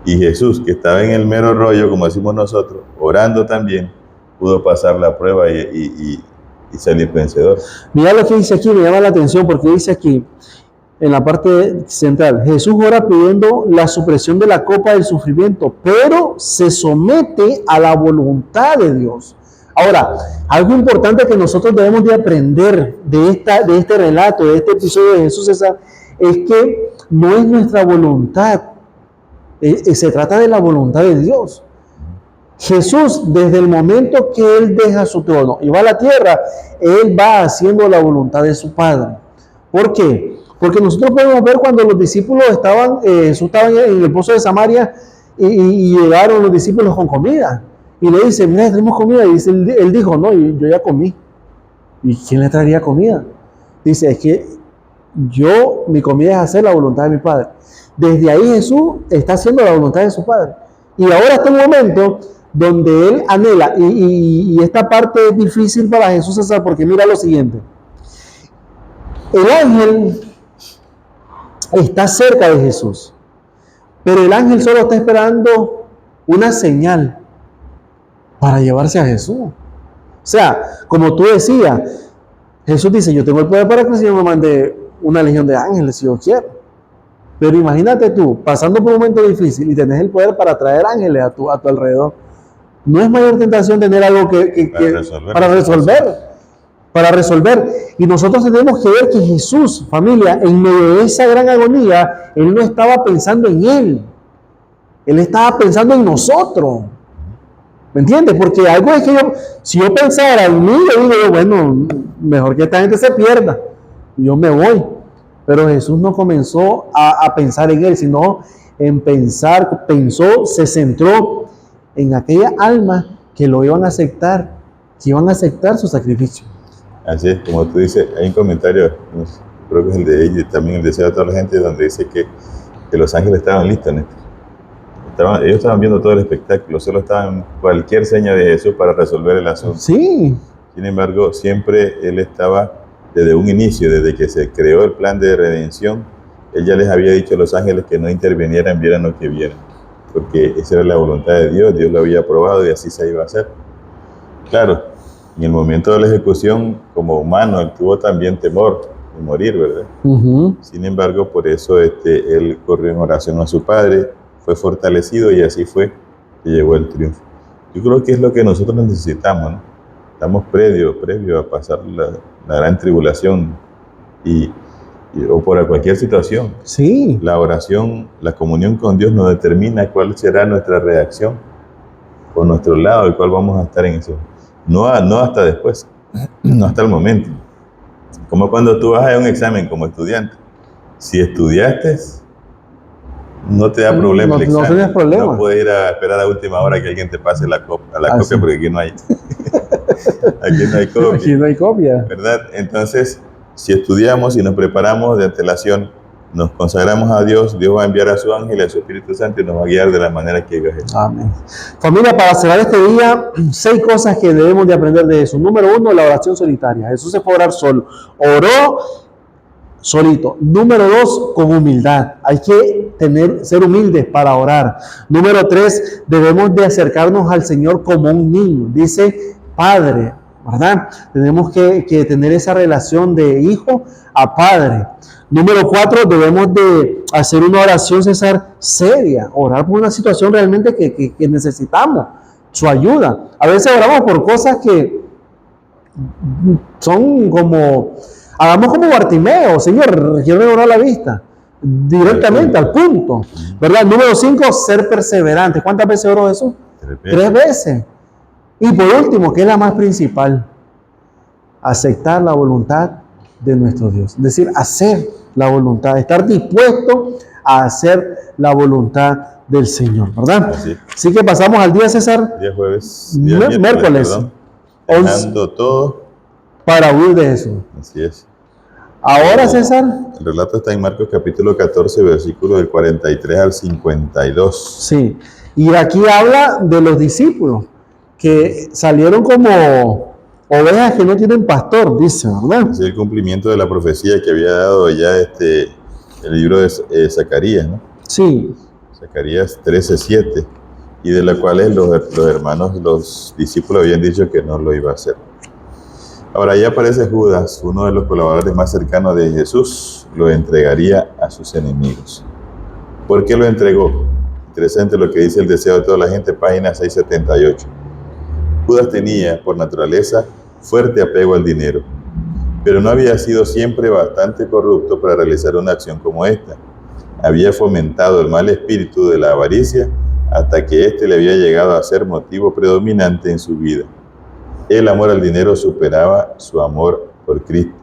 Y Jesús, que estaba en el mero rollo, como decimos nosotros, orando también, pudo pasar la prueba y salir vencedor. Mira lo que dice aquí, me llama la atención porque dice aquí, en la parte central, Jesús ora pidiendo la supresión de la copa del sufrimiento, pero se somete a la voluntad de Dios. Ahora, algo importante que nosotros debemos de aprender de este relato, de este episodio de Jesús, es que no es nuestra voluntad, se trata de la voluntad de Dios. Jesús, desde el momento que Él deja su trono y va a la tierra, Él va haciendo la voluntad de su Padre. ¿Por qué? Porque nosotros podemos ver cuando los discípulos Jesús estaba en el pozo de Samaria y llegaron los discípulos con comida. Y le dice, mira, tenemos comida. Y dice, él dijo, no, yo ya comí. ¿Y quién le traería comida? Dice, es que mi comida es hacer la voluntad de mi Padre. Desde ahí Jesús está haciendo la voluntad de su Padre. Y ahora está un momento donde Él anhela. Y esta parte es difícil para Jesús, César, porque mira lo siguiente. El ángel está cerca de Jesús, pero el ángel solo está esperando una señal para llevarse a Jesús. O sea, como tú decías, Jesús dice, yo tengo el poder para que el Señor me mande una legión de ángeles si yo quiero. Pero imagínate tú, pasando por un momento difícil y tenés el poder para traer ángeles a tu alrededor. ¿No es mayor tentación tener algo para resolver? Y nosotros tenemos que ver que Jesús, familia, en medio de esa gran agonía, Él no estaba pensando en Él. Él estaba pensando en nosotros. ¿Me entiendes? Porque algo es que si yo pensara en mí, yo digo, bueno, mejor que esta gente se pierda. Y yo me voy. Pero Jesús no comenzó a pensar en Él, sino se centró en aquella alma que lo iban a aceptar, que iban a aceptar su sacrificio. Así es, como tú dices, hay un comentario, creo que es el de ella y también el deseo de toda la gente, donde dice que los ángeles estaban listos, ¿no? Ellos estaban viendo todo el espectáculo, solo estaban cualquier seña de Jesús para resolver el asunto. Sí. Sin embargo, siempre Él estaba desde un inicio, desde que se creó el plan de redención, Él ya les había dicho a los ángeles que no intervinieran, vieran lo que vieran, porque esa era la voluntad de Dios, Dios lo había aprobado y así se iba a hacer. Claro, en el momento de la ejecución, como humano, Él tuvo también temor de morir, ¿verdad? Uh-huh. Sin embargo, por eso Él corrió en oración a su Padre, fue fortalecido y así fue que llegó el triunfo. Yo creo que es lo que nosotros necesitamos, ¿no? Estamos previo a pasar la gran tribulación o por cualquier situación. Sí. La oración, la comunión con Dios nos determina cuál será nuestra reacción por nuestro lado, el cual vamos a estar en eso. No hasta después, no hasta el momento. Como cuando tú vas a un examen como estudiante. Si estudiaste, no te da problema el examen. No tienes problema. No puedes ir a esperar a última hora que alguien te pase la copia, porque aquí no hay. Aquí no hay copia. Aquí no hay copia. ¿Verdad? Entonces, si estudiamos y nos preparamos de antelación, nos consagramos a Dios, Dios va a enviar a su ángel y a su Espíritu Santo y nos va a guiar de la manera que Dios es. Amén. Familia, para cerrar este día, 6 cosas que debemos de aprender de Jesús. Número 1, la oración solitaria. Jesús se fue a orar solo. Oró solito. Número 2, con humildad. Hay que ser humildes para orar. Número 3, debemos de acercarnos al Señor como un niño. Dice Padre, ¿verdad? Tenemos que tener esa relación de hijo a padre. Número 4, debemos de hacer una oración, César, seria. Orar por una situación realmente que necesitamos su ayuda. A veces oramos por cosas que son como, hagamos como Bartimeo, Señor, quiero mejorar la vista. Directamente, al punto. ¿Verdad? Número 5, ser perseverante. ¿Cuántas veces oró Jesús? 3 veces. Y por último, que es la más principal, aceptar la voluntad de nuestro Dios. Es decir, hacer la voluntad, estar dispuesto a hacer la voluntad del Señor, ¿verdad? Así que pasamos al día, César. Día jueves. Miércoles. Dejando todo para huir de Jesús. Así es. Ahora, César. El relato está en Marcos capítulo 14, versículos del 43 al 52. Sí. Y aquí habla de los discípulos que salieron como ovejas que no tienen pastor, dice, ¿verdad? Es el cumplimiento de la profecía que había dado ya el libro de Zacarías, ¿no? Sí. Zacarías 13:7, y de la cual los hermanos, los discípulos habían dicho que no lo iba a hacer. Ahora ya aparece Judas, uno de los colaboradores más cercanos de Jesús, lo entregaría a sus enemigos. ¿Por qué lo entregó? Interesante lo que dice el deseo de toda la gente, página 678. Judas tenía, por naturaleza, fuerte apego al dinero, pero no había sido siempre bastante corrupto para realizar una acción como esta. Había fomentado el mal espíritu de la avaricia hasta que éste le había llegado a ser motivo predominante en su vida. El amor al dinero superaba su amor por Cristo.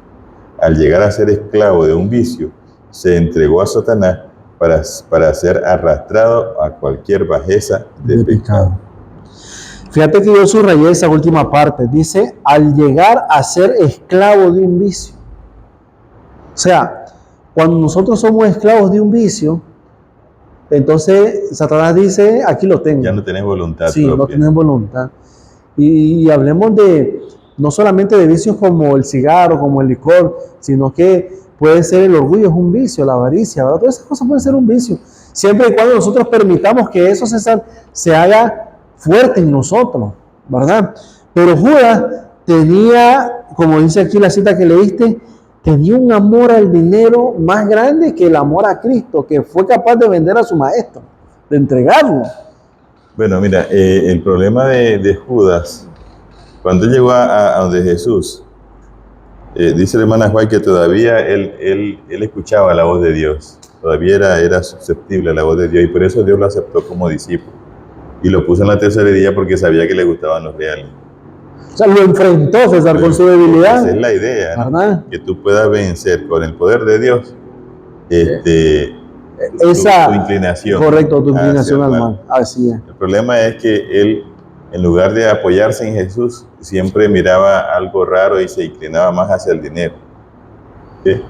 Al llegar a ser esclavo de un vicio, se entregó a Satanás para ser arrastrado a cualquier bajeza de pecado. Fíjate que yo subrayé esa última parte. Dice, al llegar a ser esclavo de un vicio. O sea, cuando nosotros somos esclavos de un vicio, entonces Satanás dice, aquí lo tengo. Ya no tenés voluntad Sí, propia. no tenés voluntad. Y hablemos no solamente de vicios como el cigarro, como el licor, sino que puede ser el orgullo, es un vicio, la avaricia, ¿verdad? Todas esas cosas pueden ser un vicio. Siempre y cuando nosotros permitamos que eso se haga fuerte en nosotros, ¿verdad? Pero Judas tenía, como dice aquí la cita que leíste, tenía un amor al dinero más grande que el amor a Cristo, que fue capaz de vender a su maestro, de entregarlo. Bueno, mira, el problema de Judas, cuando llegó a donde Jesús, dice la hermana Juan que todavía él escuchaba la voz de Dios, todavía era susceptible a la voz de Dios, y por eso Dios lo aceptó como discípulo. Y lo puso en la tesorería porque sabía que le gustaban los reales. O sea, lo enfrentó César con su debilidad. Esa es la idea, ¿no? Que tú puedas vencer con el poder de Dios tu inclinación. Correcto, tu inclinación al mal. Así es. El problema es que él, en lugar de apoyarse en Jesús, siempre miraba algo raro y se inclinaba más hacia el dinero. ¿Sí?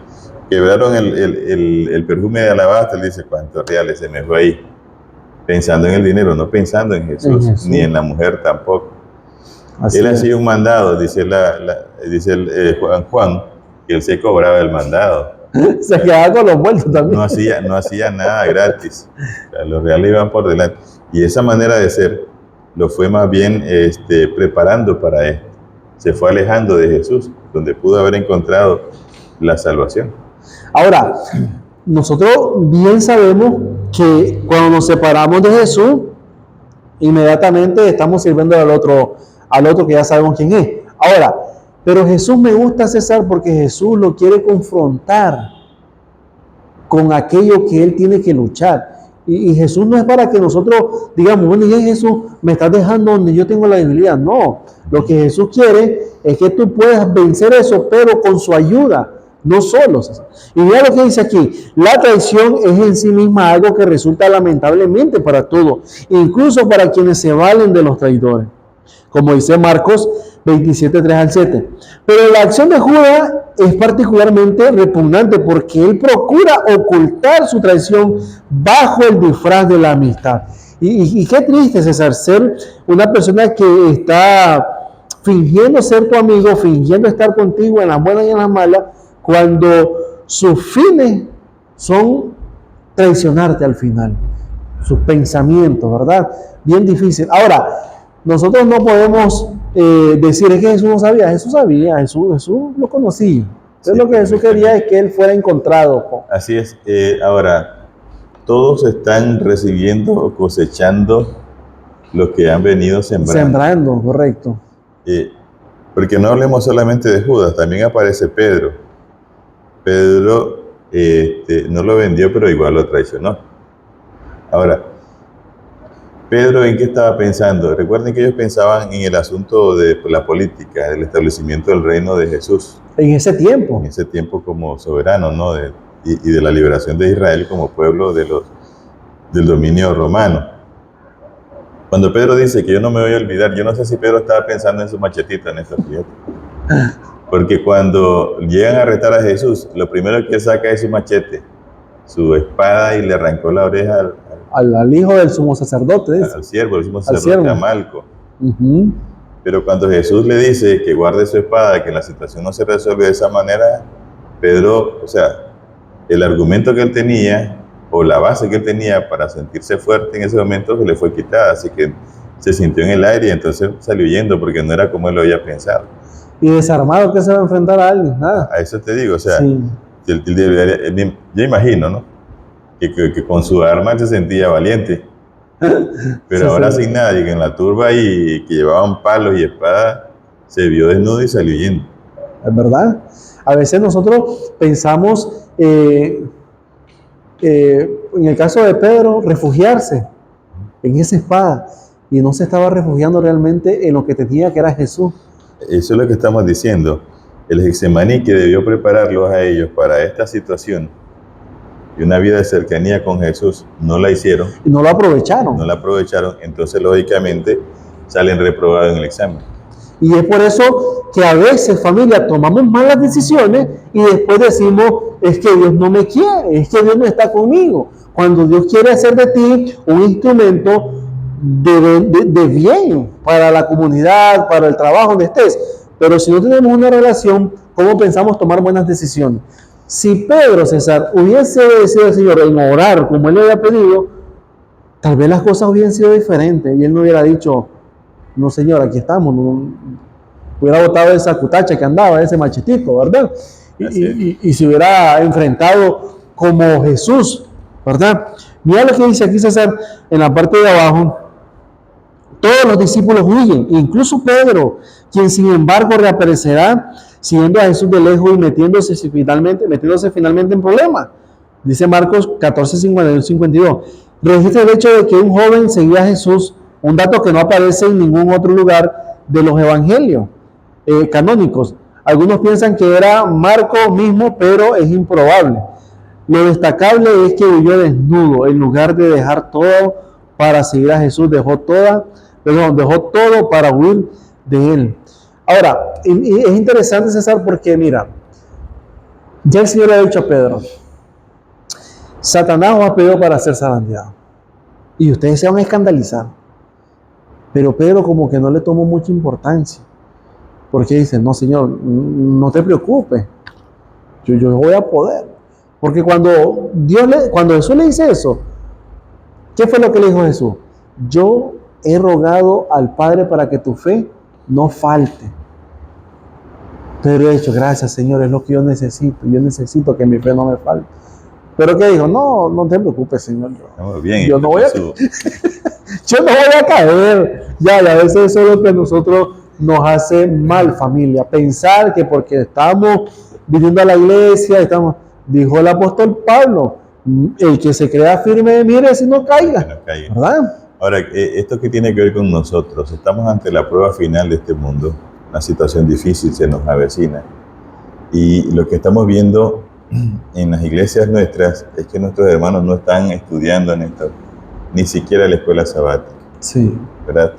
Quebraron el perfume de alabastro, él dice, ¿cuántos reales se me fue ahí? Pensando en el dinero, no pensando en Jesús, ni en la mujer tampoco. Así él hacía un mandado, dice Juan, que él se cobraba el mandado. Se quedaba con los vueltos también. No hacía nada gratis. O sea, los reales iban por delante. Y esa manera de ser lo fue más bien preparando para esto. Se fue alejando de Jesús, donde pudo haber encontrado la salvación. Ahora, nosotros bien sabemos que cuando nos separamos de Jesús, inmediatamente estamos sirviendo al otro que ya sabemos quién es. Ahora, pero Jesús me gusta, César, porque Jesús lo quiere confrontar con aquello que él tiene que luchar. Y Jesús no es para que nosotros digamos, bueno, ya Jesús, me estás dejando donde yo tengo la debilidad. No, lo que Jesús quiere es que tú puedas vencer eso, pero con su ayuda, no solo. Y mira lo que dice aquí, la traición es en sí misma algo que resulta lamentablemente para todos, incluso para quienes se valen de los traidores, como dice Marcos 27, 3 al 7. Pero la acción de Judas es particularmente repugnante porque él procura ocultar su traición bajo el disfraz de la amistad. Y qué triste, César, ser una persona que está fingiendo ser tu amigo, fingiendo estar contigo en las buenas y en las malas, cuando sus fines son traicionarte al final, sus pensamientos, ¿verdad? Bien difícil. Ahora, nosotros no podemos decir, es que Jesús no sabía. Jesús sabía, Jesús lo conocía. Entonces sí, lo que Jesús quería es que él fuera encontrado. Así es. Ahora, todos están recibiendo o cosechando lo que han venido sembrando. Sembrando, correcto. Porque no hablemos solamente de Judas, también aparece Pedro. Pedro no lo vendió, pero igual lo traicionó. Ahora, Pedro, ¿en qué estaba pensando? Recuerden que ellos pensaban en el asunto de la política, del establecimiento del reino de Jesús. En ese tiempo. En ese tiempo como soberano, ¿no? Y de la liberación de Israel como pueblo del dominio romano. Cuando Pedro dice que yo no me voy a olvidar, yo no sé si Pedro estaba pensando en su machetita en esta fiesta. Porque cuando llegan a arrestar a Jesús, lo primero que saca es su machete, su espada, y le arrancó la oreja al hijo del sumo sacerdote. Al siervo, el sumo sacerdote, a Malco. Pero cuando Jesús le dice que guarde su espada, que la situación no se resuelve de esa manera, Pedro, o sea, el argumento que él tenía, o la base que él tenía para sentirse fuerte en ese momento, se le fue quitada, así que se sintió en el aire y entonces salió huyendo porque no era como él lo había pensado. Y desarmado, que se va a enfrentar a alguien, nada. A eso te digo, o sea, sí. Yo imagino, ¿no? Que con su arma él se sentía valiente, pero sí, ahora sin nadie, que en la turba y que llevaban palos y espadas, se vio desnudo y salió huyendo. Es verdad. A veces nosotros pensamos, en el caso de Pedro, refugiarse en esa espada, y no se estaba refugiando realmente en lo que tenía, que era Jesús. Eso es lo que estamos diciendo. El Getsemaní, que debió prepararlos a ellos para esta situación y una vida de cercanía con Jesús, no la hicieron. Y no lo aprovecharon. No la aprovecharon, entonces lógicamente salen reprobados en el examen. Y es por eso que a veces, familia, tomamos malas decisiones y después decimos, es que Dios no me quiere, es que Dios no está conmigo. Cuando Dios quiere hacer de ti un instrumento de bien para la comunidad, para el trabajo donde estés. Pero si no tenemos una relación, ¿cómo pensamos tomar buenas decisiones? Si Pedro, César, hubiese obedecido al Señor en orar como él le había pedido, tal vez las cosas hubiesen sido diferentes y él no hubiera dicho, no Señor, aquí estamos, no, hubiera botado esa cutacha que andaba, ese machetito, ¿verdad? Y se hubiera enfrentado como Jesús, ¿verdad? Mira lo que dice aquí César en la parte de abajo. Todos los discípulos huyen, incluso Pedro, quien sin embargo reaparecerá siguiendo a Jesús de lejos y metiéndose finalmente en problemas. Dice Marcos 14, 51, 52. Registra el hecho de que un joven seguía a Jesús, un dato que no aparece en ningún otro lugar de los evangelios canónicos. Algunos piensan que era Marcos mismo, pero es improbable. Lo destacable es que huyó desnudo, en lugar de dejar todo para seguir a Jesús, dejó todo para huir de él. Ahora, es interesante, César, porque mira, ya el Señor le ha dicho a Pedro, Satanás os ha pedido para ser zarandeado, y ustedes se van a escandalizar. Pero Pedro como que no le tomó mucha importancia, porque dice, no Señor, no te preocupes, yo voy a poder. Porque cuando Jesús le dice eso, ¿qué fue lo que le dijo Jesús? Yo he rogado al Padre para que tu fe no falte. Pero he dicho, gracias Señor, es lo que yo necesito que mi fe no me falte. Pero ¿qué dijo? No te preocupes, Señor. Yo no voy a caer. Ya, a veces eso es lo que a nosotros nos hace mal, familia. Pensar que porque estamos viniendo a la iglesia, dijo el apóstol Pablo, El que se crea firme, mire si no Que caiga, no caiga. ¿verdad? Ahora, ¿esto qué tiene que ver con nosotros? Estamos ante la prueba final de este mundo. Una situación difícil se nos avecina. Y lo que estamos viendo en las iglesias nuestras es que nuestros hermanos no están estudiando en esto, ni siquiera la escuela sabática, Sí. ¿verdad?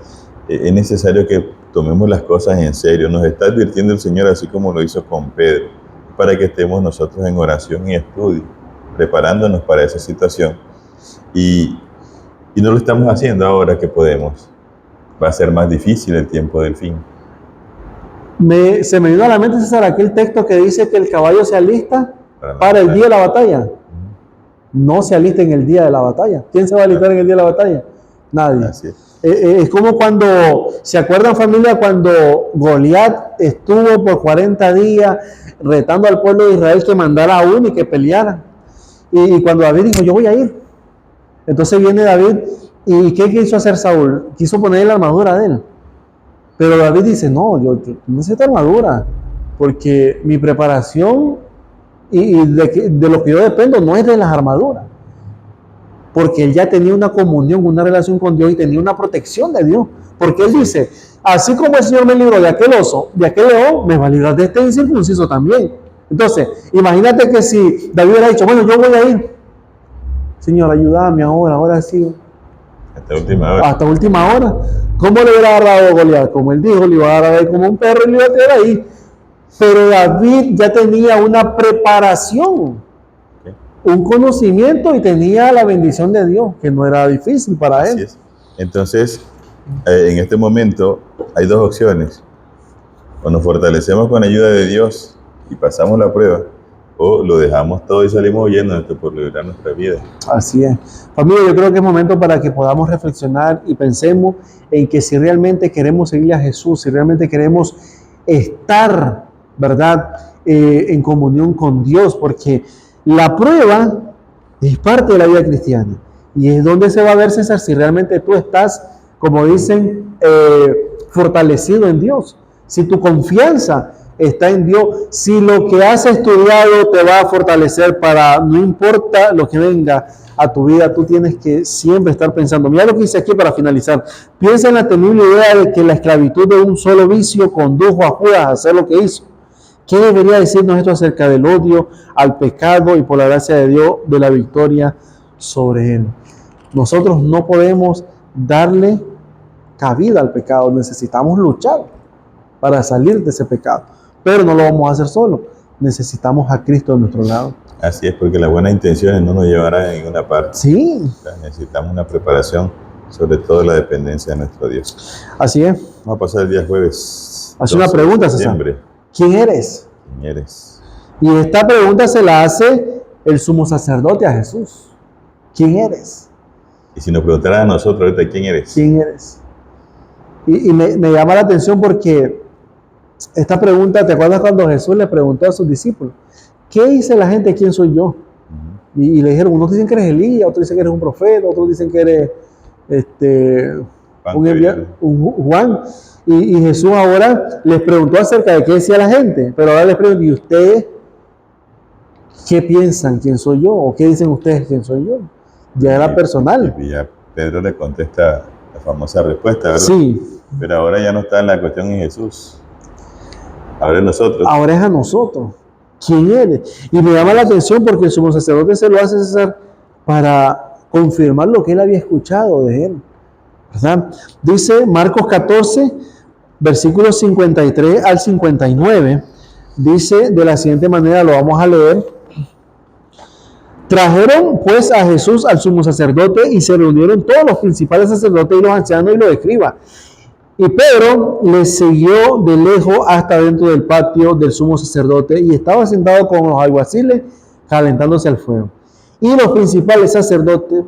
Es necesario que tomemos las cosas en serio. Nos está advirtiendo el Señor, así como lo hizo con Pedro, para que estemos nosotros en oración y estudio, preparándonos para esa situación. Y no lo estamos haciendo ahora que podemos. Va a ser más difícil el tiempo del fin. Se me vino a la mente, César, aquel texto que dice que el caballo se alista para el día de la batalla. No se alista en el día de la batalla. ¿Quién se va a alistar en el día de la batalla? Nadie. Así es. Es como cuando, ¿se acuerdan, familia, cuando Goliat estuvo por 40 días retando al pueblo de Israel que mandara a uno y que peleara? Y cuando David dijo, yo voy a ir. Entonces viene David, ¿y qué quiso hacer Saúl? Quiso ponerle la armadura de él. Pero David dice, no, yo no necesito armadura, porque mi preparación y de lo que yo dependo no es de las armaduras. Porque él ya tenía una comunión, una relación con Dios y tenía una protección de Dios. Porque él dice, así como el Señor me libró de aquel oso, de aquel león, me va a librar de este incircunciso también. Entonces, imagínate que si David hubiera dicho, bueno, yo voy a ir. Señor, ayúdame ahora sí. Hasta última hora. Hasta última hora. ¿Cómo le hubiera agarrado a Goliat? Como él dijo, le iba a agarrar como un perro y le iba a tirar ahí. Pero David ya tenía una preparación, un conocimiento y tenía la bendición de Dios, que no era difícil para Así él. es. Entonces, en este momento hay dos opciones. O nos fortalecemos con ayuda de Dios y pasamos la prueba, o lo dejamos todo y salimos huyendo de esto por liberar nuestra vida. Así es. Familia, yo creo que es momento para que podamos reflexionar y pensemos en que si realmente queremos seguirle a Jesús, si realmente queremos estar, ¿verdad?, en comunión con Dios, porque la prueba es parte de la vida cristiana. Y es donde se va a ver, César, si realmente tú estás, como dicen, fortalecido en Dios. Si tu confianza está en Dios, si lo que has estudiado te va a fortalecer para, no importa lo que venga a tu vida, tú tienes que siempre estar pensando. Mira lo que dice aquí para finalizar. Piensa en la temible idea de que la esclavitud de un solo vicio condujo a Judas a hacer lo que hizo. ¿Qué debería decirnos esto acerca del odio al pecado y por la gracia de Dios de la victoria sobre él? Nosotros no podemos darle cabida al pecado, necesitamos luchar para salir de ese pecado, pero no lo vamos a hacer solo, necesitamos a Cristo a nuestro lado. Así es, porque las buenas intenciones no nos llevarán a ninguna parte. Sí. Necesitamos una preparación, sobre todo la dependencia de nuestro Dios. Así es. Vamos a pasar el día jueves. Hace una pregunta, César. ¿Quién eres? ¿Quién eres? Y esta pregunta se la hace el sumo sacerdote a Jesús. ¿Quién eres? Y si nos preguntaran a nosotros ahorita, ¿quién eres? ¿Quién eres? Y me llama la atención porque esta pregunta, ¿te acuerdas cuando Jesús le preguntó a sus discípulos? ¿Qué dice la gente? ¿Quién soy yo? Y le dijeron, unos dicen que eres Elías, otros dicen que eres un profeta, otros dicen que eres Juan. Y Jesús ahora les preguntó acerca de qué decía la gente, pero ahora les pregunto, ¿y ustedes qué piensan? ¿Quién soy yo? ¿O qué dicen ustedes? ¿Quién soy yo? Ya era personal. Y ya Pedro le contesta la famosa respuesta, ¿verdad? Sí. Pero ahora ya no está en la cuestión en Jesús. Ahora es nosotros. Ahora es a nosotros. ¿Quién eres? Y me llama la atención porque el sumo sacerdote se lo hace, César, para confirmar lo que él había escuchado de él, ¿verdad? Dice Marcos 14, versículos 53 al 59, dice de la siguiente manera, lo vamos a leer. Trajeron pues a Jesús al sumo sacerdote y se reunieron todos los principales sacerdotes y los ancianos y los escribas. Y Pedro les siguió de lejos hasta dentro del patio del sumo sacerdote y estaba sentado con los alguaciles calentándose al fuego. Y los principales sacerdotes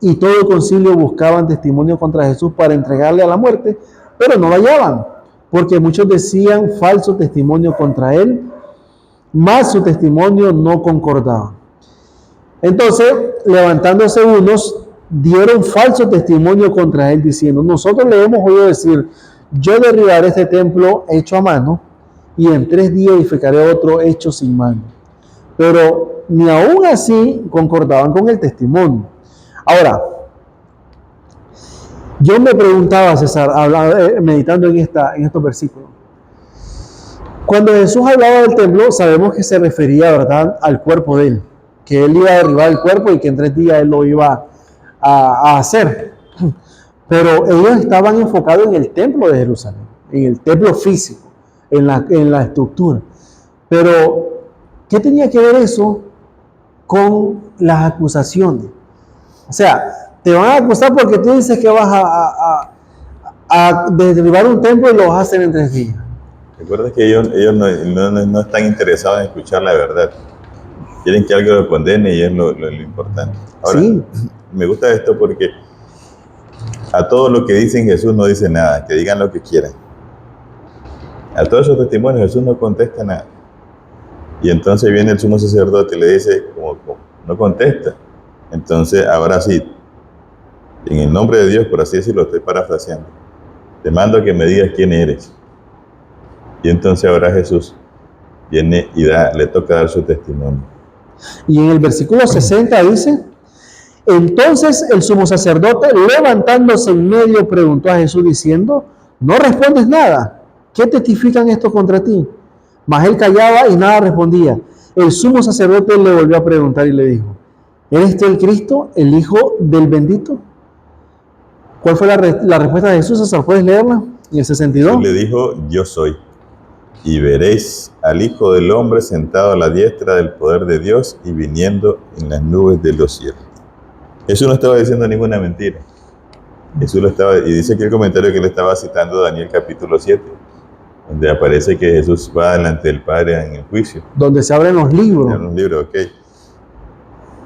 y todo el concilio buscaban testimonio contra Jesús para entregarle a la muerte, pero no lo hallaban, porque muchos decían falso testimonio contra él, mas su testimonio no concordaba. Entonces, levantándose unos, dieron falso testimonio contra él, diciendo, nosotros le hemos oído decir, yo derribaré este templo hecho a mano, y en 3 días edificaré otro hecho sin mano. pero ni aún así concordaban con el testimonio. Ahora, yo me preguntaba, César, meditando en estos versículos, cuando Jesús hablaba del templo, sabemos que se refería, ¿verdad?, al cuerpo de él, que él iba a derribar el cuerpo y que en 3 días él lo iba a hacer. Pero ellos estaban enfocados en el templo de Jerusalén, en el templo físico, en la estructura. Pero, ¿qué tenía que ver eso con las acusaciones? O sea, te van a acusar porque tú dices que vas a derribar un templo y lo vas a hacer en 3 días. Recuerda que ellos no están interesados en escuchar la verdad. Quieren que algo lo condene y es lo importante. Ahora, sí, me gusta esto porque a todo lo que dicen Jesús no dice nada, que digan lo que quieran. A todos esos testimonios Jesús no contesta nada. Y entonces viene el sumo sacerdote y le dice, como no contesta. Entonces, ahora sí, en el nombre de Dios, por así decirlo, estoy parafraseando, te mando que me digas quién eres. Y entonces ahora Jesús viene y le toca dar su testimonio. Y en el versículo 60 dice, entonces el sumo sacerdote, levantándose en medio, preguntó a Jesús diciendo, ¿no respondes nada? ¿Qué testifican esto contra ti? Mas él callaba y nada respondía. El sumo sacerdote le volvió a preguntar y le dijo, ¿eres tú el Cristo, el Hijo del bendito? ¿Cuál fue la respuesta de Jesús, César? ¿Puedes leerla? En el 62. Él le dijo, yo soy. Y veréis al Hijo del Hombre sentado a la diestra del poder de Dios y viniendo en las nubes de los cielos. Jesús no estaba diciendo ninguna mentira. Jesús lo estaba, y dice aquí el comentario que le estaba citando Daniel capítulo 7, donde aparece que Jesús va delante del Padre en el juicio. Donde se abren los libros. Se abren los libros, ok.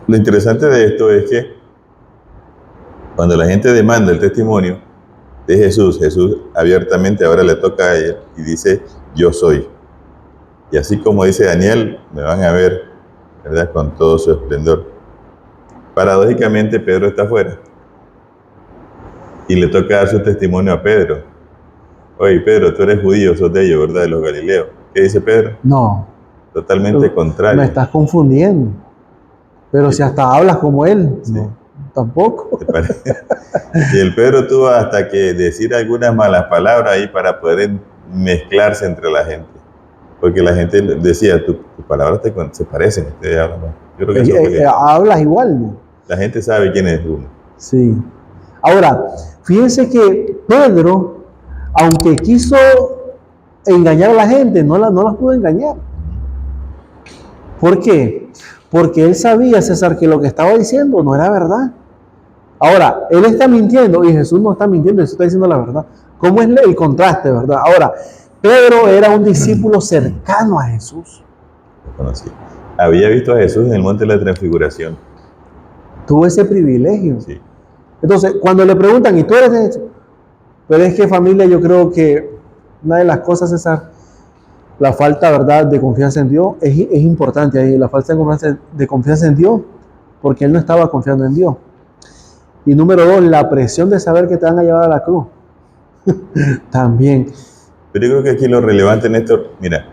Lo interesante de esto es que cuando la gente demanda el testimonio de Jesús, Jesús abiertamente ahora le toca a él y dice, yo soy. Y así como dice Daniel, me van a ver, ¿verdad?, con todo su esplendor. Paradójicamente, Pedro está afuera y le toca dar su testimonio a Pedro. Oye, Pedro, tú eres judío, sos de ellos, ¿verdad?, de los galileos. ¿Qué dice Pedro? No. Totalmente contrario. Me estás confundiendo. Pero si hasta hablas como él, sí. No, tampoco. ¿Te parece? Y el Pedro tuvo hasta que decir algunas malas palabras ahí para poder mezclarse entre la gente. Porque la gente decía, tus palabras se parecen. Yo creo que hablas igual, ¿no? La gente sabe quién es uno. Sí. Ahora, fíjense que Pedro, aunque quiso engañar a la gente, no las pudo engañar. ¿Por qué? Porque él sabía, César, que lo que estaba diciendo no era verdad. Ahora, él está mintiendo y Jesús no está mintiendo, Jesús está diciendo la verdad. ¿Cómo es el contraste, verdad? Ahora, Pedro era un discípulo cercano a Jesús. Lo conocí. Había visto a Jesús en el monte de la transfiguración. Tuvo ese privilegio. Sí. Entonces, cuando le preguntan, ¿y tú eres de eso? Pero es que, familia, yo creo que una de las cosas, César, la falta, ¿verdad?, de confianza en Dios es importante ahí. La falta de confianza en Dios, porque él no estaba confiando en Dios. Y número 2, la presión de saber que te van a llevar a la cruz. También. Pero yo creo que aquí lo relevante en esto, mira,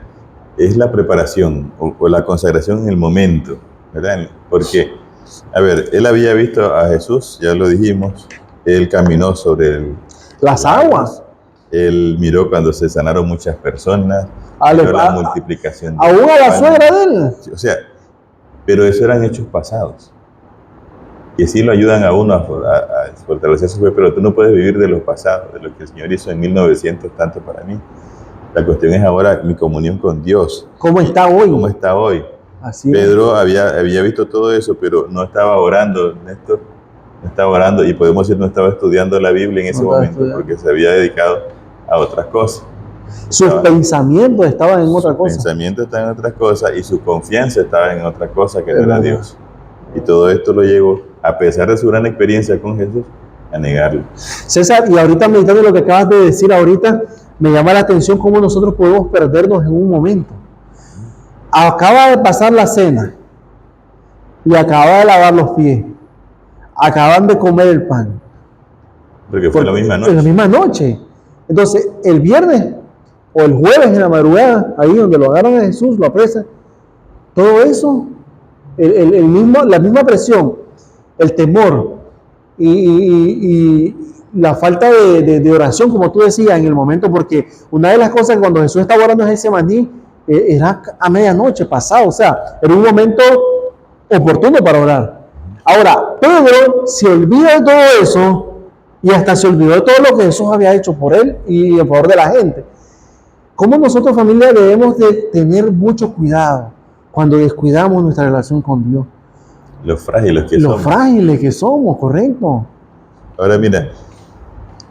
es la preparación o la consagración en el momento, ¿verdad? Porque, a ver, él había visto a Jesús, ya lo dijimos, él caminó sobre las aguas. Él miró cuando se sanaron muchas personas, miró la multiplicación. Aún a la suegra de él. O sea, pero eso eran hechos pasados. Que sí lo ayudan a uno a fortalecer su fe, pero tú no puedes vivir de lo pasado, de lo que el Señor hizo en 1900 tanto para mí. La cuestión es ahora mi comunión con Dios. ¿Cómo está hoy? ¿Cómo está hoy? Así Pedro había visto todo eso, pero no estaba orando, Néstor. No estaba orando, y podemos decir no estaba estudiando la Biblia en ese momento, porque se había dedicado a otras cosas. Sus pensamientos estaban en otra cosa. Sus pensamientos estaban en otras cosas y su confianza estaba en otra cosa que no era Dios. Y todo esto lo llevó, a pesar de su gran experiencia con Jesús, a negarlo. César, y ahorita meditando lo que acabas de decir ahorita, me llama la atención cómo nosotros podemos perdernos en un momento. Acaba de pasar la cena, y acaba de lavar los pies, acaban de comer el pan. Porque fue la misma noche. En la misma noche. Entonces, el viernes o el jueves en la madrugada, ahí donde lo agarran a Jesús, lo apresan, Todo eso, la misma presión, el temor y la falta de oración, como tú decías, en el momento, porque una de las cosas cuando Jesús estaba orando en Getsemaní, era a medianoche pasado, o sea, era un momento oportuno para orar. Ahora, Pedro se olvida de todo eso y hasta se olvidó de todo lo que Jesús había hecho por él y en favor de la gente. ¿Cómo nosotros, familia, debemos de tener mucho cuidado cuando descuidamos nuestra relación con Dios? Lo frágiles que Lo somos. frágiles que somos, correcto. Ahora mira,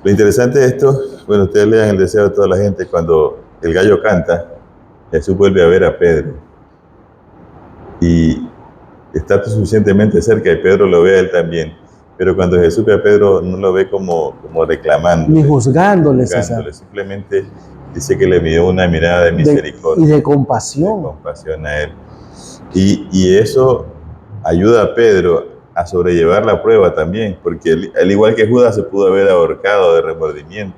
lo interesante de esto, bueno, ustedes lean el deseo de toda la gente, cuando el gallo canta, Jesús vuelve a ver a Pedro. Y está suficientemente cerca y Pedro lo ve a él también. Pero cuando Jesús ve a Pedro, no lo ve como reclamando. Ni juzgándole, César. Simplemente dice que le miró una mirada de misericordia. Y de compasión. De compasión a él. Y eso ayuda a Pedro a sobrellevar la prueba también, porque él, al igual que Judas, se pudo haber ahorcado de remordimiento.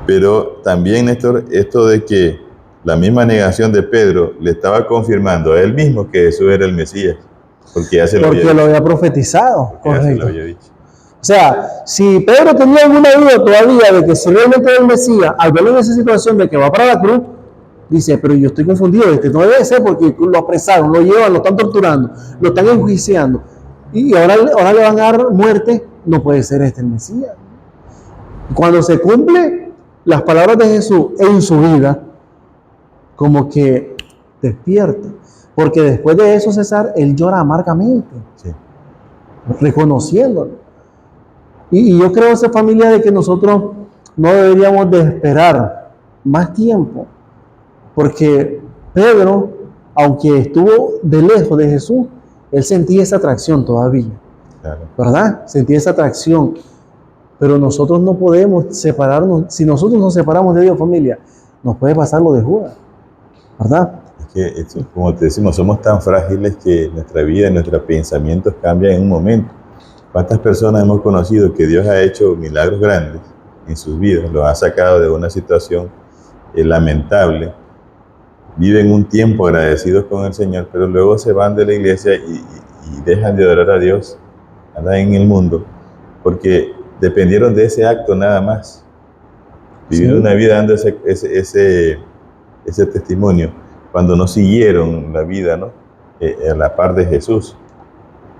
Pero también, Néstor, esto de que la misma negación de Pedro le estaba confirmando a él mismo que Jesús era el Mesías, porque ya se lo había profetizado. Correcto. Ya se lo había dicho. O sea, si Pedro tenía alguna duda todavía de que si realmente era el Mesías, al verlo en esa situación de que va para la cruz, dice, pero yo estoy confundido, no debe ser porque lo apresaron, lo llevan, lo están torturando, lo están enjuiciando, y ahora le van a dar muerte, no puede ser el Mesías. Cuando se cumple las palabras de Jesús en su vida, como que despierta, porque después de eso, César, él llora amargamente, sí, reconociéndolo. Y yo creo, esa familia, de que nosotros no deberíamos de esperar más tiempo, porque Pedro, aunque estuvo de lejos de Jesús, él sentía esa atracción todavía, claro, ¿verdad? Sentía esa atracción, pero nosotros no podemos separarnos. Si nosotros nos separamos de Dios, familia, nos puede pasar lo de Judas, ¿verdad? Es que, como te decimos, somos tan frágiles que nuestra vida y nuestros pensamientos cambian en un momento. ¿Cuántas personas hemos conocido que Dios ha hecho milagros grandes en sus vidas? Los ha sacado de una situación lamentable. Viven un tiempo agradecidos con el Señor, pero luego se van de la iglesia y dejan de adorar a Dios, andan en el mundo, porque dependieron de ese acto nada más. Vivieron una vida dando ese testimonio, cuando no siguieron la vida, ¿no? A la par de Jesús.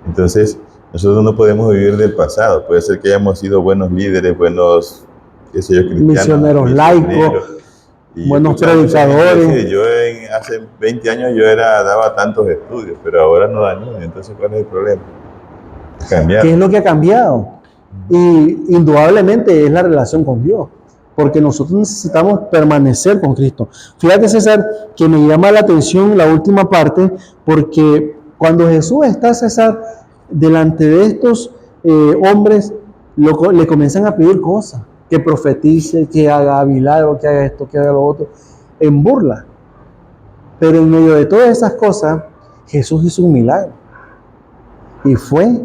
Entonces, nosotros no podemos vivir del pasado. Puede ser que hayamos sido buenos líderes, buenos, cristianos, misioneros laicos, buenos predicadores. Yo hace 20 años daba tantos estudios, pero ahora no da ni. Entonces, ¿cuál es el problema? Cambiar. ¿Qué es lo que ha cambiado? Y indudablemente es la relación con Dios, porque nosotros necesitamos permanecer con Cristo. Fíjate, César, que me llama la atención la última parte, porque cuando Jesús está, César, delante de estos hombres, le comienzan a pedir cosas, que profetice, que haga milagro, que haga esto, que haga lo otro, en burla. Pero en medio de todas esas cosas, Jesús hizo un milagro, y fue